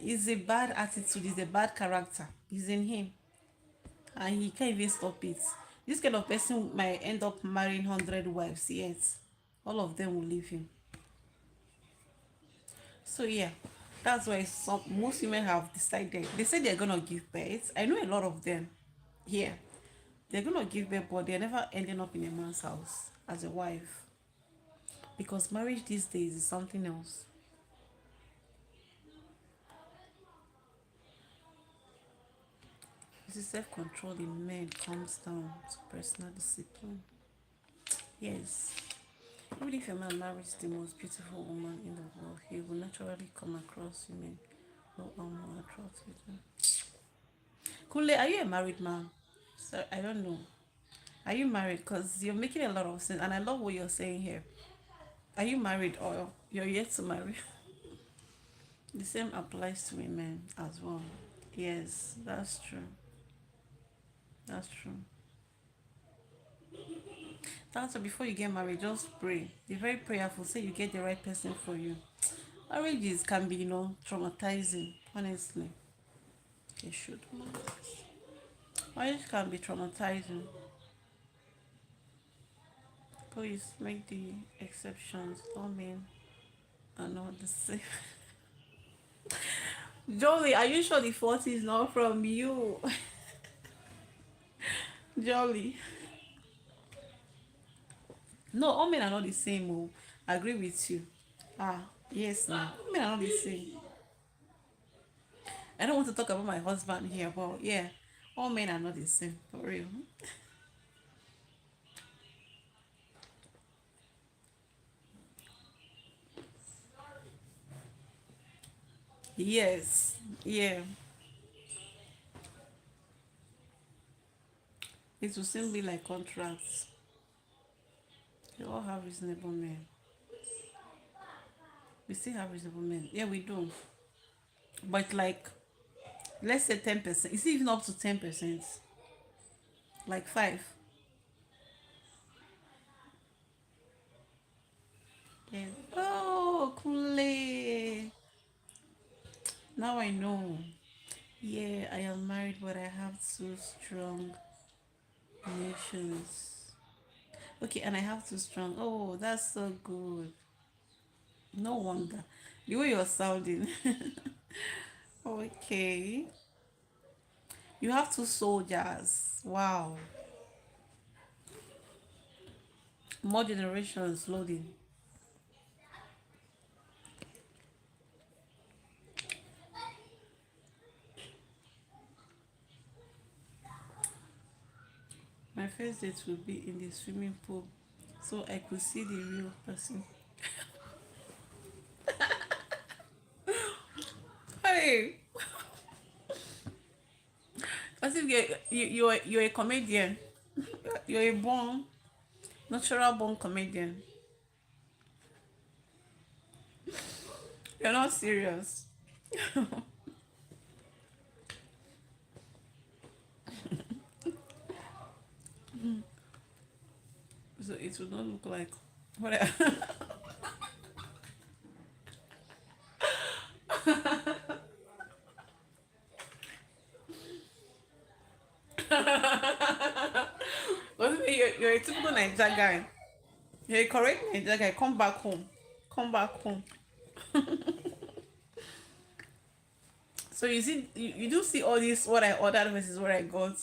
It's a bad attitude, it's a bad character. It's in him. And he can't even stop it. This kind of person might end up marrying 100 wives, yet all of them will leave him. So yeah, that's why most women have decided. They say they're gonna give birth. I know a lot of them here. They're gonna give birth, but they're never ending up in a man's house as a wife. Because marriage these days is something else. This is self-control in men comes down to personal discipline. Yes. Even if a man marries the most beautiful woman in the world, he will naturally come across women who are more attractive. Kunle, are you a married man? So I don't know. Are you married? Because you're making a lot of sense, and I love what you're saying here. Are you married or you're yet to marry? The same applies to women as well. Yes, that's true. That's true. That's why before you get married, just pray. Be very prayerful. Say you get the right person for you. Marriages can be, traumatizing. Honestly, they should. Marriage can be traumatizing. Please make the exceptions. All men are not the same. Jolly, are you sure the fault is not from you? Jolly. No, all men are not the same. Oh, I agree with you. Ah, yes, no. All men are not the same. I don't want to talk about my husband here, but yeah, all men are not the same, for real. Yes, yeah. It will still be like contracts. They all have reasonable men. We still have reasonable men. Yeah, we do. But like, let's say 10%. It's even up to 10%. Like five. Yeah. Oh, Kule. Now I know. Yeah, I am married, but I have two strong nations. Okay, and I have two strong. Oh, that's so good. No wonder. The way you're sounding. Okay. You have two soldiers. Wow. More generations loading. My first date will be in the swimming pool so I could see the real person. Hey, as if you're a comedian. You're a born, natural born comedian. You're not serious. So it would not look like what I, wasn't it? You're a typical Niger guy. You're a correct Niger guy. Come back home. Come back home. So you see, you do see all this what I ordered versus what I got.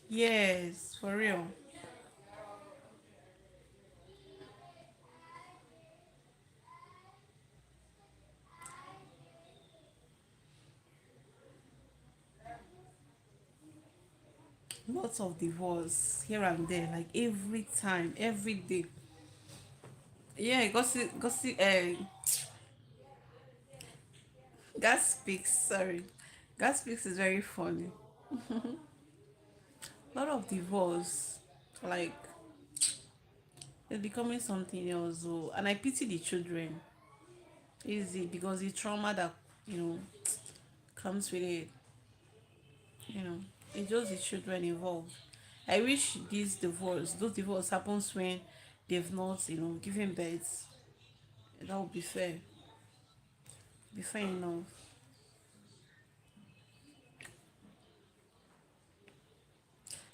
Yes, for real. Lots of divorce here and there, like every time, every day. Yeah, gossip, gossip. Gas speaks. Sorry, gas speaks is very funny. A lot of divorce, like it's becoming something else. Oh, and I pity the children. Easy because the trauma that you know comes with it. You know, it's just the children involved. I wish those divorce happens when they've not, given birth. That would be fair enough.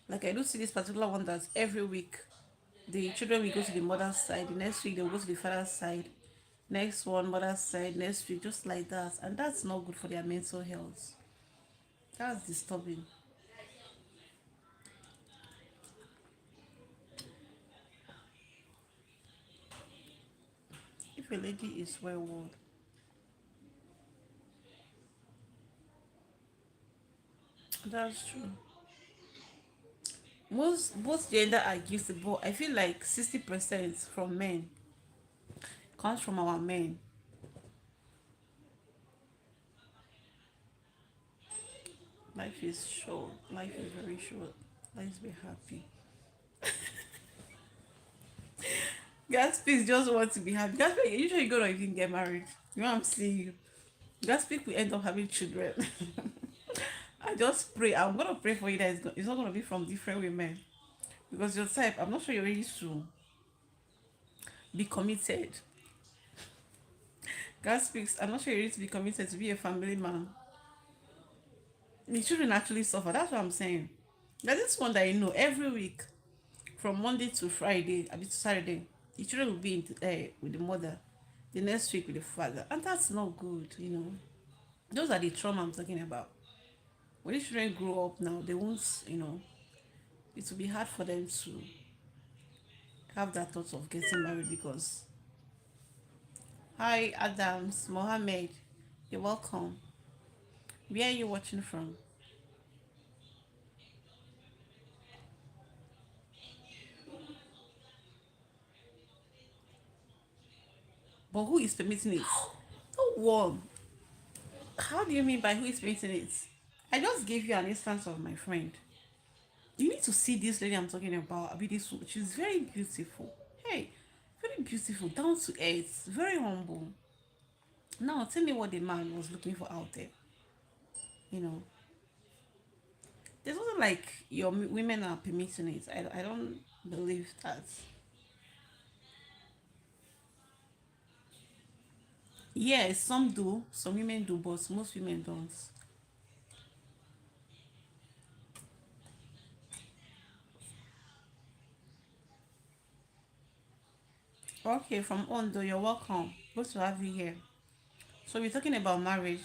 Like I do see this particular one that every week the children will go to the mother's side, the next week they will go to the father's side, next one mother's side, next week just like that, and that's not good for their mental health. That's disturbing. If a lady is well, that's true. Most both gender are guilty, but I feel like 60% from men comes from our men. Life is short. Life is very short. Let's be happy. Gatsby just want to be happy. Gatsby, you sure you're gonna even get married? You know what I'm saying? Gatsby will end up having children. I just pray. I'm gonna pray for you that it's not gonna be from different women because your type. I'm not sure you're ready soon. be committed. God speaks. I'm not sure you need to be committed to be a family man. The children actually suffer. That's what I'm saying. There's this one that every week from Monday to Friday, I mean to Saturday, the children will be with the mother. The next week with the father, and that's not good. Those are the trauma I'm talking about. When the children grow up now, they won't. It will be hard for them to have that thought of getting married because. Hi, Adams, Mohammed, you're welcome. Where are you watching from? But who is permitting it? No one. How do you mean by who is permitting it? I just gave you an instance of my friend. You need to see this lady I'm talking about. I mean, she's very beautiful. Hey, very beautiful, down to earth, very humble. Now, tell me what the man was looking for out there. You know, there's nothing like your women are permitting it. I don't believe that. Yes, some do, some women do, but most women don't. Okay, from Ondo, you're welcome. Good to have you here. So we're talking about marriage.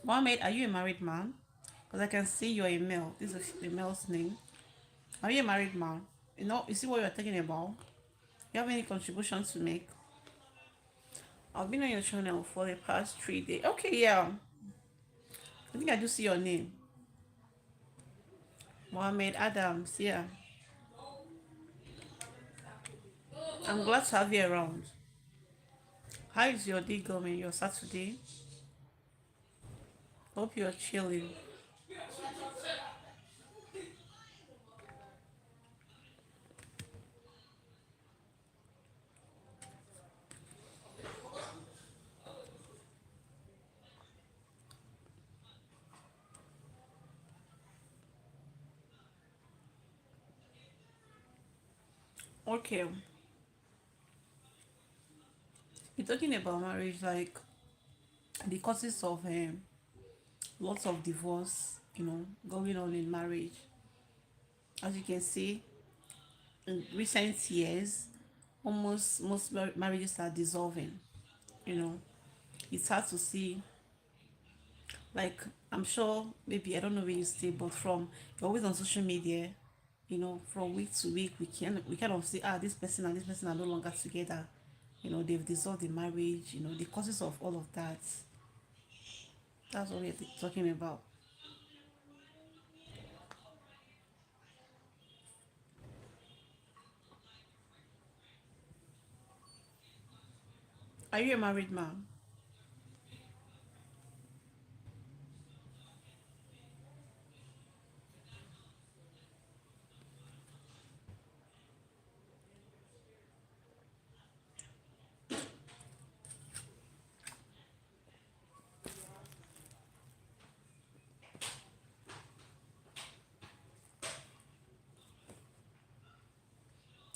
Mohammed, are you a married man? Because I can see you're a male. This is the male's name. Are you a married man? You see what you're talking about? You have any contributions to make? I've been on your channel for the past 3 days. Okay, yeah. I think I do see your name. Mohammed Adams, yeah. I'm glad to have you around. How is your day going? Your Saturday? Hope you're chilling. Okay. You're talking about marriage, like the causes of lots of divorce, going on in marriage. As you can see, in recent years, almost most marriages are dissolving. You know, it's hard to see. Like, I'm sure, maybe I don't know where you stay, but from you're always on social media. From week to week, we kind of see, this person and this person are no longer together. They've dissolved the marriage. The causes of all of that. That's what we're talking about. Are you a married man?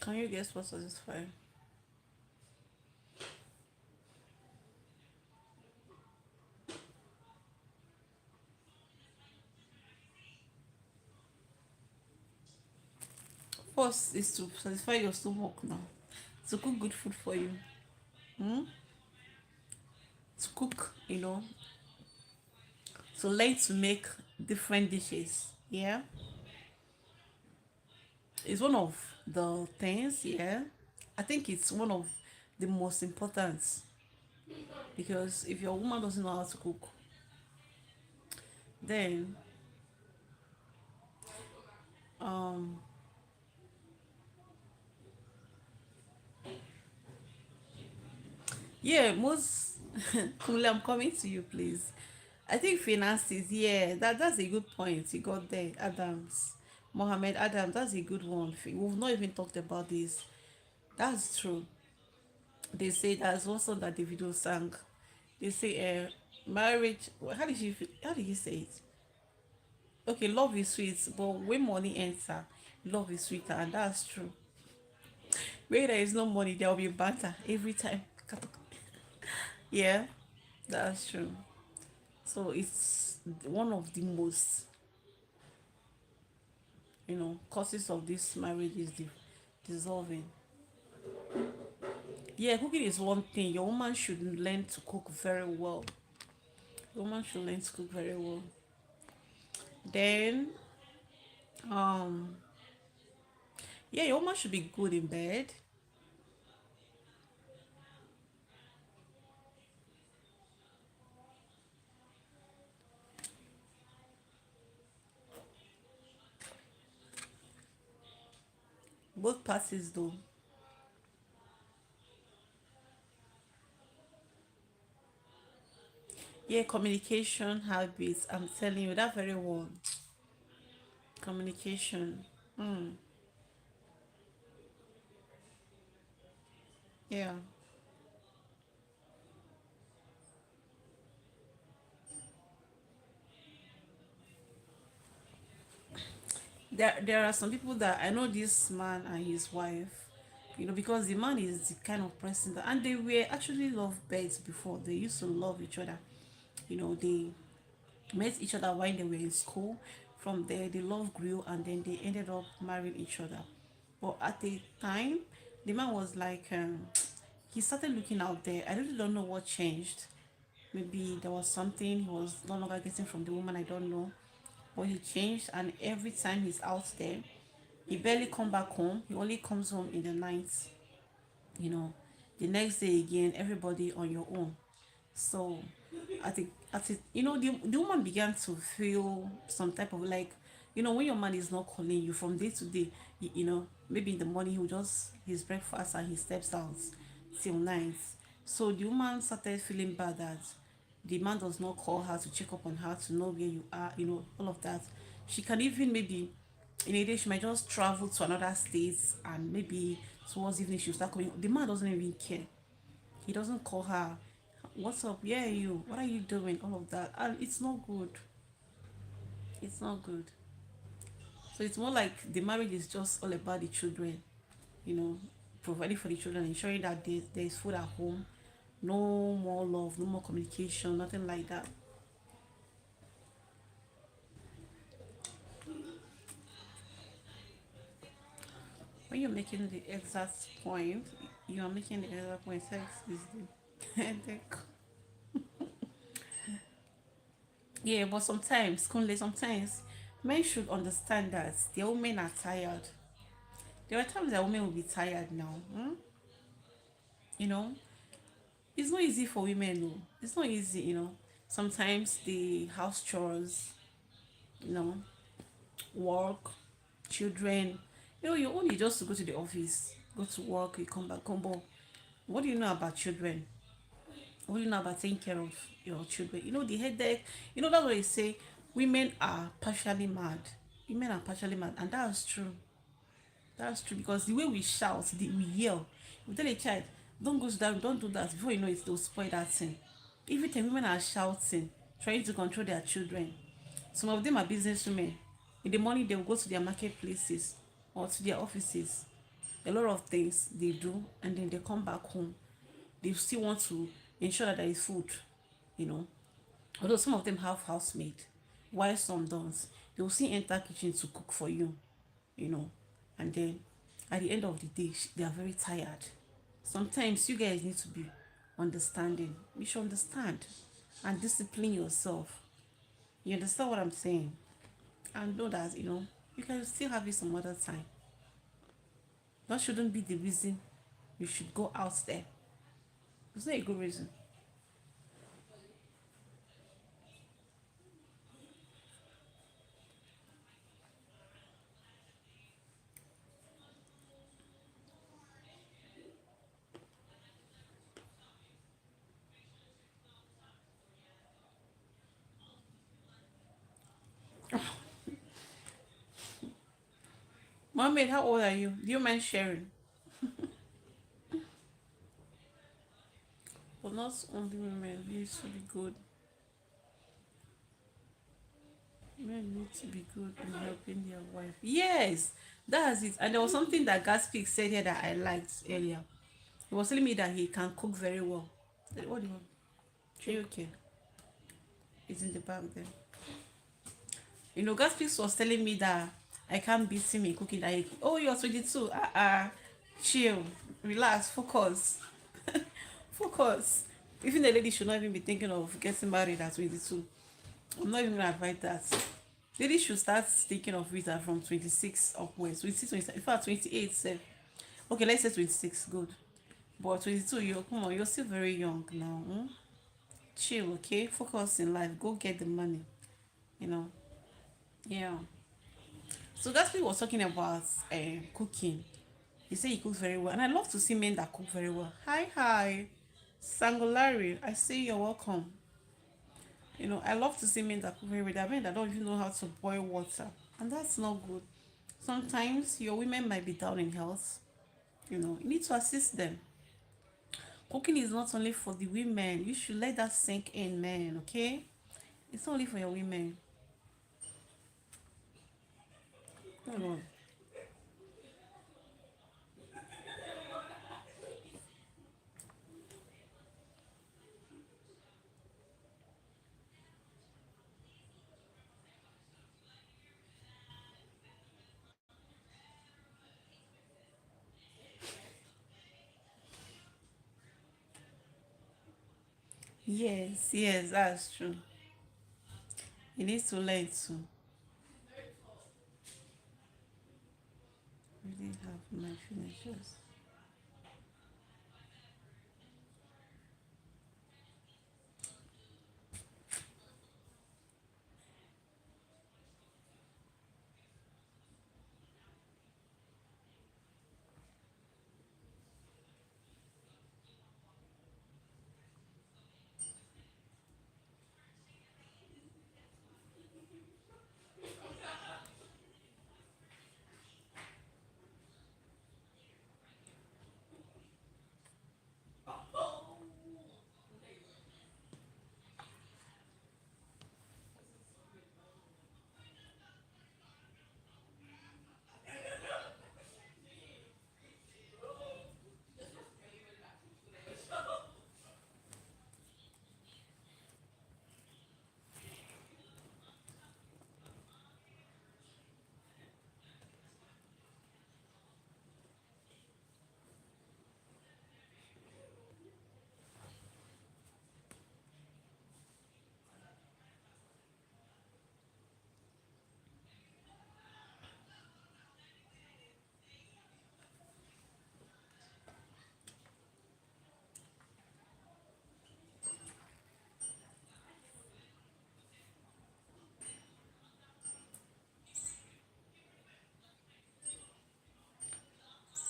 Can you guess what satisfy? First is to satisfy your stomach now. To cook good food for you. Hmm? To cook, to learn to make different dishes. Yeah. It's one of the things, yeah. I think it's one of the most important because if your woman doesn't know how to cook, then um yeah, most Kunle, I'm coming to you, please. I think finances, yeah, that's a good point. You got there, Adams. Mohammed Adams, that's a good one. We've not even talked about this. That's true. They say that's one song that the video sang. They say marriage, how did he say it? Okay, love is sweet, but when money enter, love is sweeter, and that's true. Where there is no money, there will be banter every time. Yeah, that's true. So it's one of the most, causes of this marriage is dissolving. Yeah, cooking is one thing. Your woman should learn to cook very well. The woman should learn to cook very well. Then, um, yeah, your woman should be good in bed. Both parties, though. Yeah, communication habits. I'm telling you that very one. Communication. Mm, yeah. There are some people that I know this man and his wife, because the man is the kind of person that, and they were actually love birds before. They used to love each other. They met each other while they were in school. From there, the love grew, and then they ended up marrying each other. But at the time, the man was like, he started looking out there. I really don't know what changed. Maybe there was something he was no longer getting from the woman. I don't know. But he changed, and every time he's out there, he barely come back home. He only comes home in the night. You know, the next day again, everybody on your own. So the woman began to feel some type of like, when your man is not calling you from day to day, maybe in the morning he'll just his breakfast and he steps out till night. So the woman started feeling bad that the man does not call her to check up on her to know where you are, all of that. She can even maybe in a day she might just travel to another state, and maybe towards evening she'll start calling. The man doesn't even care. He doesn't call her. What's up? Yeah, you. What are you doing? All of that. And it's not good. It's not good. So it's more like the marriage is just all about the children, you know, providing for the children, ensuring that there's food at home, no more love, no more communication, nothing like that. When you're making the exact point, you are making the exact point. Sex is the headache. Yeah, but sometimes, Kunle, sometimes men should understand that their women are tired. There are times that women will be tired now. You know, it's not easy for women. No, it's not easy. Sometimes the house chores, you know, work, children. You only just to go to the office, go to work, you come back, come back. What do you know about children? What do you know about taking care of your children? The headache. That's what they say. Women are partially mad. Women are partially mad, and that's true. That's true because the way we shout, we yell, we tell a child, don't go to that room, don't do that. Before you know it, they'll spoil that thing. Every time women are shouting, trying to control their children. Some of them are businesswomen. In the morning, they will go to their marketplaces or to their offices. A lot of things they do, and then they come back home. They still want to ensure that there is food, you know. Although some of them have housemaid, while some don't, they will still enter kitchen to cook for you, you know. And then at the end of the day, they are very tired. Sometimes you guys need to be understanding. You should understand and discipline yourself. You understand what I'm saying? And know that, you can still have it some other time. That shouldn't be the reason you should go out there. It's not a good reason. Mohammed, how old are you? Do you mind sharing? But not only women, we used to be good. Men need to be good in helping their wife. Yes, that's it. And there was something that Gatsby said here that I liked earlier. He was telling me that he can cook very well. What do you want? Are you okay? It's in the bag there. You know, Gatsby was telling me that I can't beat him in cooking. That oh, you're 22. Chill, relax, focus, focus. Even the lady should not even be thinking of getting married at 22. I'm not even gonna advise that. Lady should start thinking of it from 26 upwards. 26, 27, in fact 28. Okay, let's say 26. Good. But 22, you come on, you're still very young now. Hmm? Chill, okay? Focus in life. Go get the money. You know. Yeah. So Gatsby was talking about cooking. He said he cooks very well, and I love to see men that cook very well. Hi, hi, Sangolari. I say you're welcome. You know, I love to see men that cook very well. There are men that don't even know how to boil water, and that's not good. Sometimes your women might be down in health. You know, you need to assist them. Cooking is not only for the women. You should let that sink in, men. Okay, it's not only for your women. Come on. Yes, yes, that's true. You need to learn to really have my finishers.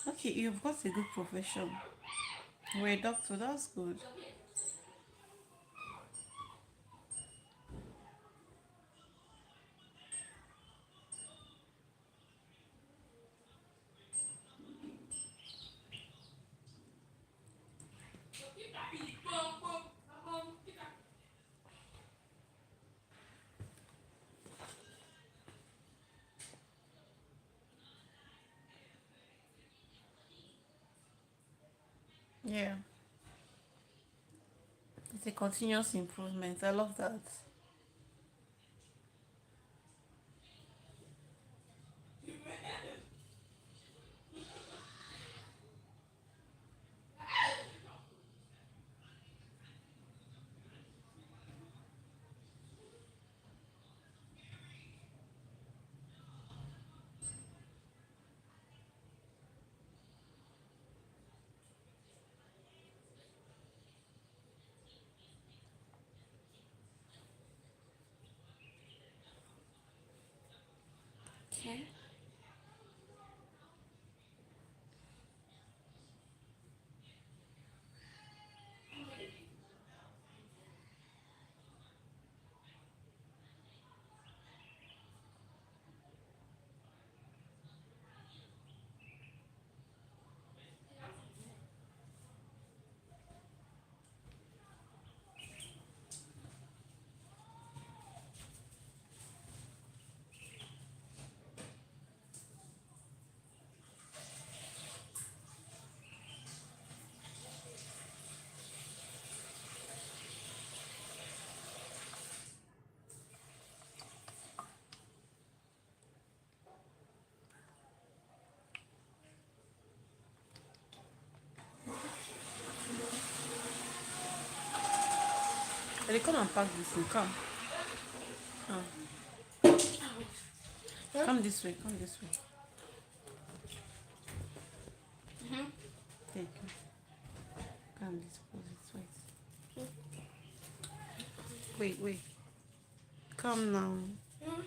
Okay, you've got a good profession. You're a doctor, that's good. Yeah, it's a continuous improvement. I love that. They come and pack this thing. Come. Come. Huh? Come this way. Come this way. Mm-hmm. Take it. Come this way. Wait, wait. Come now. Mm-hmm.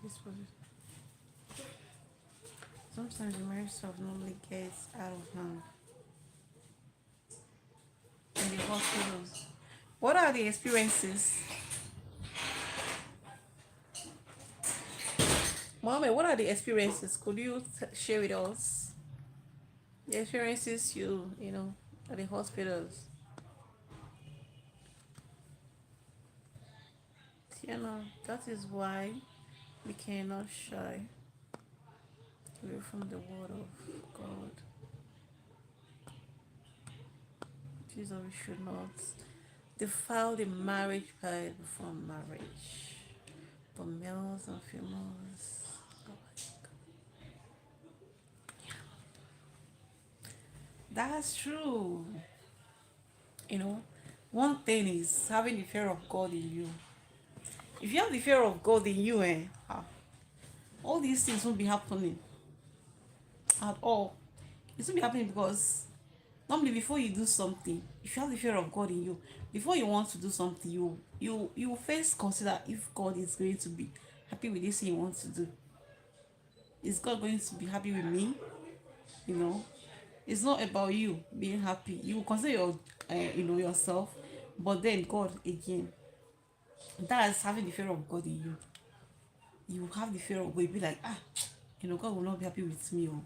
This position. Sometimes the marriage stuff normally gets out of hand in the hospitals. What are the experiences? Mohammed, what are the experiences? Could you share with us the experiences you know, at the hospitals? Gianna, that is why we cannot shy away from the word of God. Jesus, we should not defile the marriage bed before marriage. For males and females. Oh my God. That's true. You know, one thing is having the fear of God in you. If you have the fear of God in you, all these things won't be happening at all. It won't be happening because normally before you do something, if you have the fear of God in you, before you want to do something, you first consider if God is going to be happy with this thing you want to do. Is God going to be happy with me? You know, it's not about you being happy. You consider your, yourself, but then God again. That's having the fear of God in you. You have the fear of God. You be like, God will not be happy with me. Oh.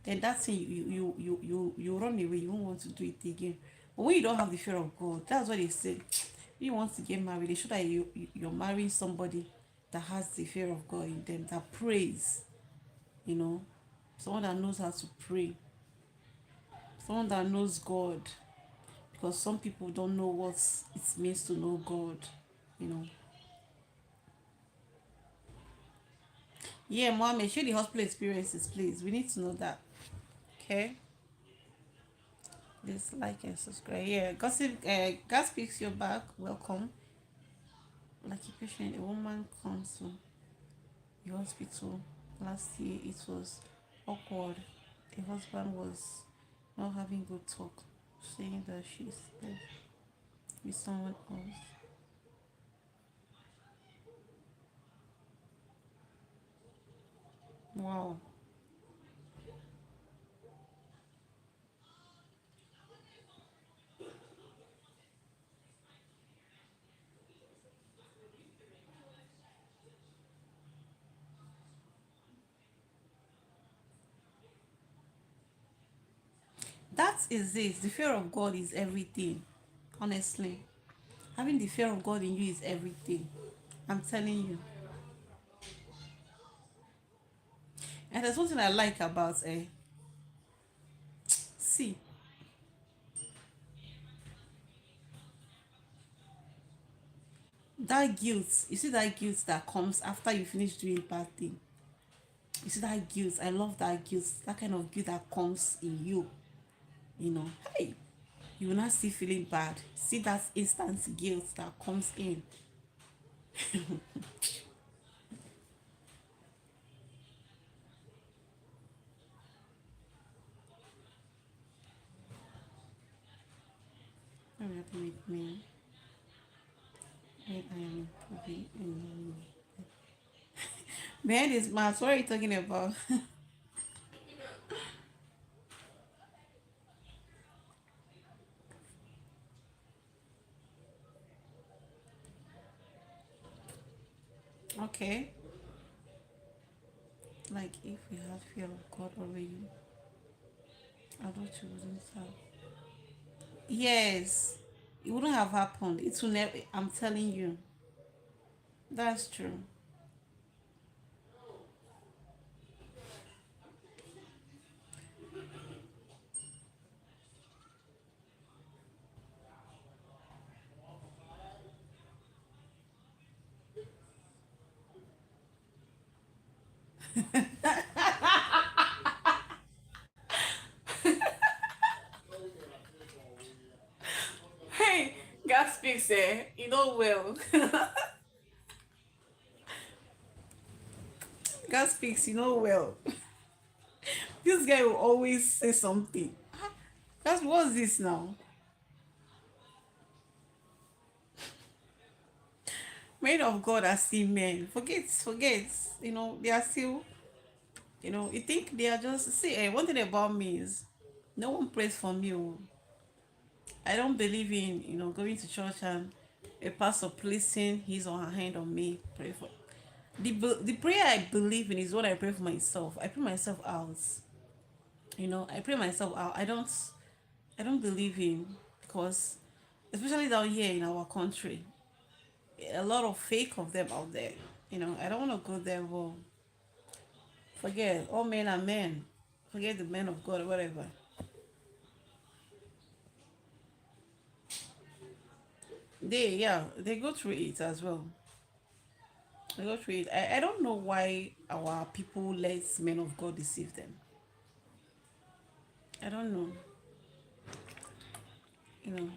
Then that's thing you run away. You won't want to do it again. But when you don't have the fear of God, that's what they say. You want to get married, they show that you're marrying somebody that has the fear of God in them, that prays, you know, someone that knows how to pray, someone that knows God, because some people don't know what it means to know God, you know. Yeah, Mohammed, share the hospital experiences, please. We need to know that. Okay. Please like and subscribe. Yeah, gossip. God speaks your back. Welcome. Like a patient, a woman comes to the hospital last year. It was awkward. The husband was not having good talk, saying that she's with someone else. Wow. That is it. The fear of God is everything. Honestly, having the fear of God in you is everything. I'm telling you. And there's one thing I like about see, that guilt. You see that guilt that comes after you finish doing bad thing. You see that guilt. I love that guilt. That kind of guilt that comes in you. You know, hey, you will not see feeling bad. See that instant guilt that comes in. I'm happy with me. I am improving. Behind this mask, what are you talking about? Okay. Like if we had fear of God already, I don't you wouldn't have. Yes, it wouldn't have happened. It will never. I'm telling you, that's true. speaks, you know well. God speaks, you know well. This guy will always say something. That's what's this now? Men of God are still men. Forget. They are still. You think they are just. See, one thing about me is, no one prays for me. Oh. I don't believe in going to church and a pastor placing his or her hand on me. Pray for the prayer I believe in is what I pray for myself. I pray myself out. I pray myself out. I don't believe in, because especially down here in our country, a lot of fake of them out there. I don't want to go there. Well, forget all men are men. Forget the men of God or whatever. They go through it as well. They go through it. I don't know why our people let men of God deceive them. I don't know. You know,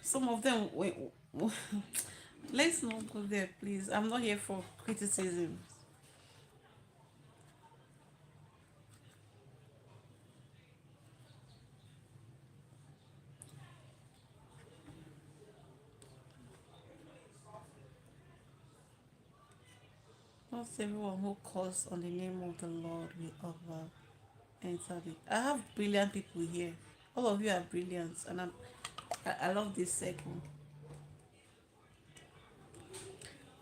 some of them. Let's not go there, please. I'm not here for criticism. Not everyone who calls on the name of the Lord will ever enter the. I have brilliant people here. All of you are brilliant, and I love this circle.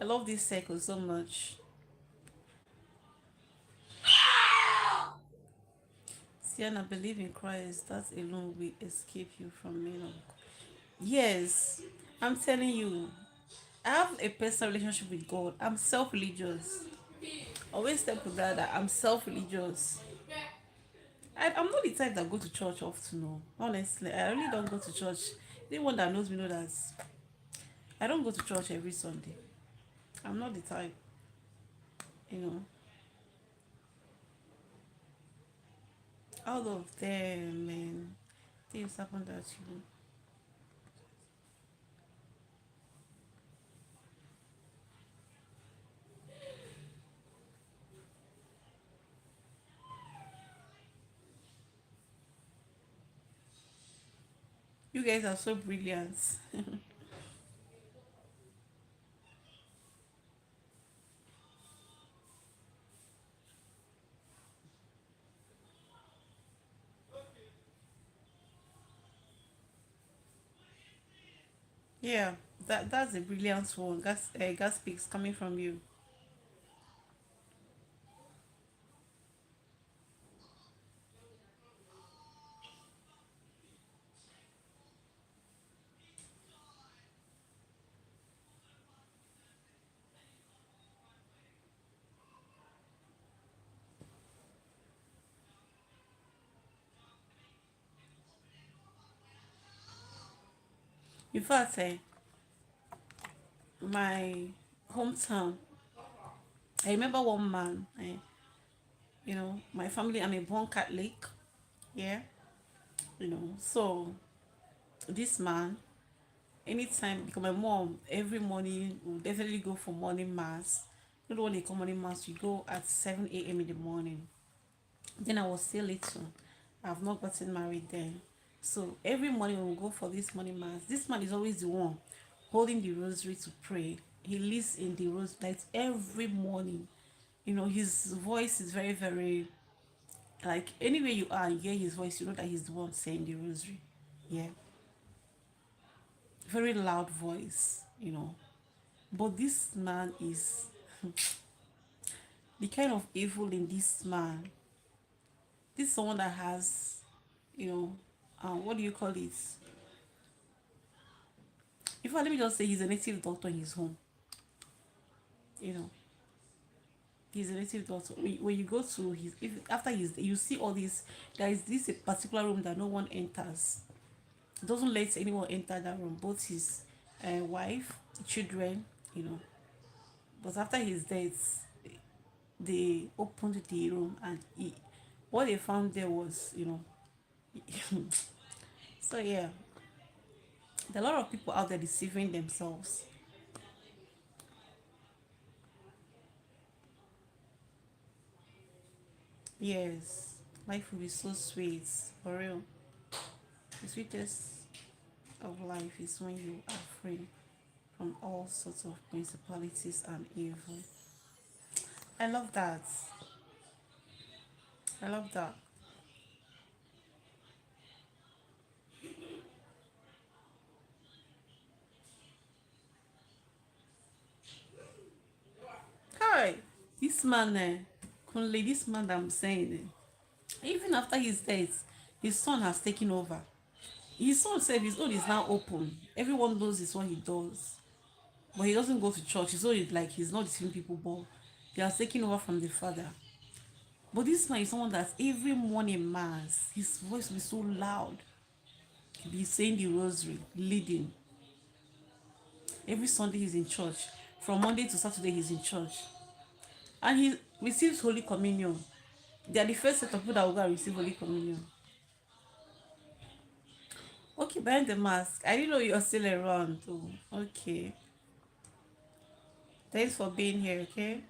I love this circle so much. Sienna, believe in Christ. That alone will escape you from men of God. Yes, I'm telling you. I have a personal relationship with God. I'm self-religious. Always tell people that I'm self-religious. I'm not the type that go to church often. No, honestly, I really don't go to church. Anyone that knows me know that I don't go to church every Sunday. I'm not the type. You know, all of them, man, things happen that you guys are so brilliant. Yeah, that's a brilliant one. Gas speaks coming from you. In fact, my hometown, I remember one man. My family. I'm a born Catholic. Yeah, so this man, anytime, because my mom every morning will definitely go for morning mass. Not when they come morning mass, we go at 7 a.m. in the morning. Then I was still little. I've not gotten married then. So every morning we will go for this morning mass. This man is always the one holding the rosary to pray. He leads in the rose light every morning. His voice is very, very, like, anywhere you are, you hear his voice, you know that he's the one saying the rosary. Yeah. Very loud voice. But this man is the kind of evil in this man. This is someone that has, you know, what do you call it? In fact, let me just say he's a native doctor in his home. You know, he's a native doctor. When you go to his, if after his, you see all this. There is this a particular room that no one enters. Doesn't let anyone enter that room. Both his wife, children. You know, but after his death, they opened the room and what they found there was, So yeah, there are a lot of people out there deceiving themselves. Yes, life will be so sweet, for real. The sweetest of life is when you are free from all sorts of principalities and evil. I love that. I love that. Hi, this man, Kunle, this man that I'm saying, even after his death, his son has taken over. His son said his own is now open. Everyone knows it's what he does. But he doesn't go to church. His own is like he's not deceiving people, but he has taken over from the father. But this man is someone that every morning mass, his voice will be so loud. He'll be saying the rosary, leading. Every Sunday he's in church. From Monday to Saturday he's in church. And he receives Holy Communion. They are the first set of people that will go and receive Holy Communion. Okay, behind the mask. I didn't know you're still around. Oh, okay. Thanks for being here, okay?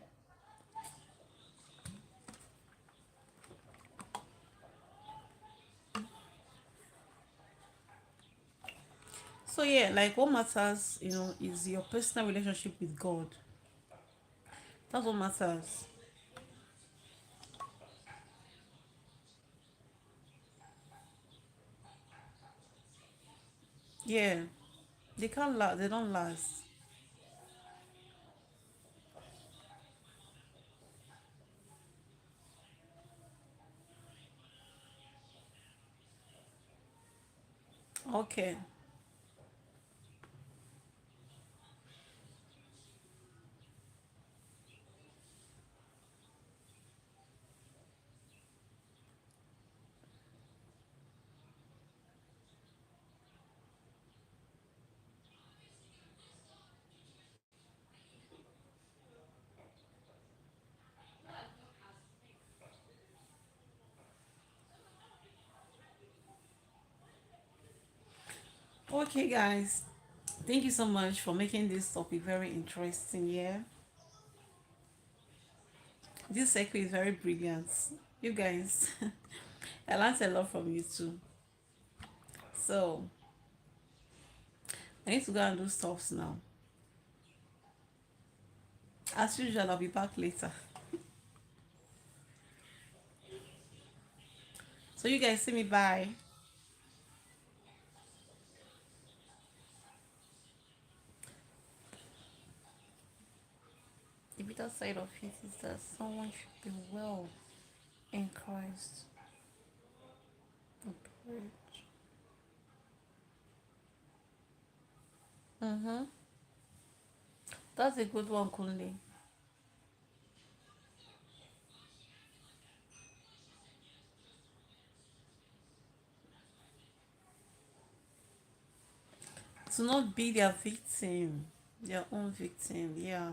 So yeah, like what matters, is your personal relationship with God. That's what matters. Yeah. They can't last, they don't last. Okay. Okay, guys. Thank you so much for making this topic very interesting. Yeah. This circle is very brilliant. You guys, I learned a lot from you too. So I need to go and do stuffs now. As usual, I'll be back later. So you guys see me, bye. The bitter side of it is that someone should be well in Christ. Mm-hmm. That's a good one, Kunle. To not be their victim, their own victim. Yeah.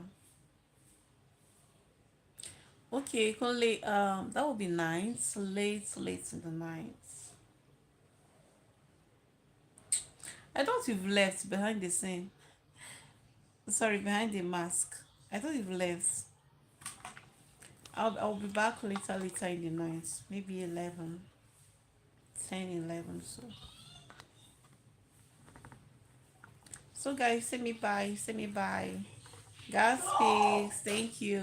Okay, Kunle. That would be nice. Late in the night. I thought you've left behind the scene. Sorry, behind the mask. I thought you've left. I'll be back later in the night. Maybe 11, 10, 11. So guys, say me bye. Say me bye. God speaks. Thank you.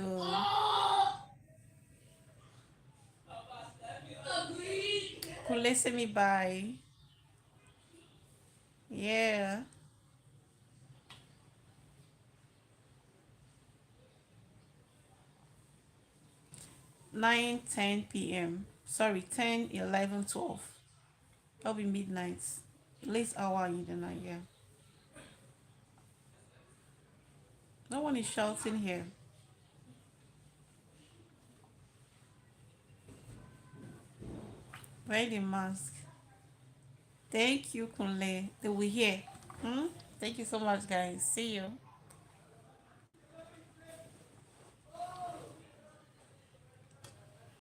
Kule, say me bye. Yeah. 9, 10 p.m. Sorry, 10, 11, 12. That'll be midnight. Late hour in the night, yeah. No one is shouting here. Wear the mask. Thank you, Kunle. They will hear. Hmm? Thank you so much, guys. See you.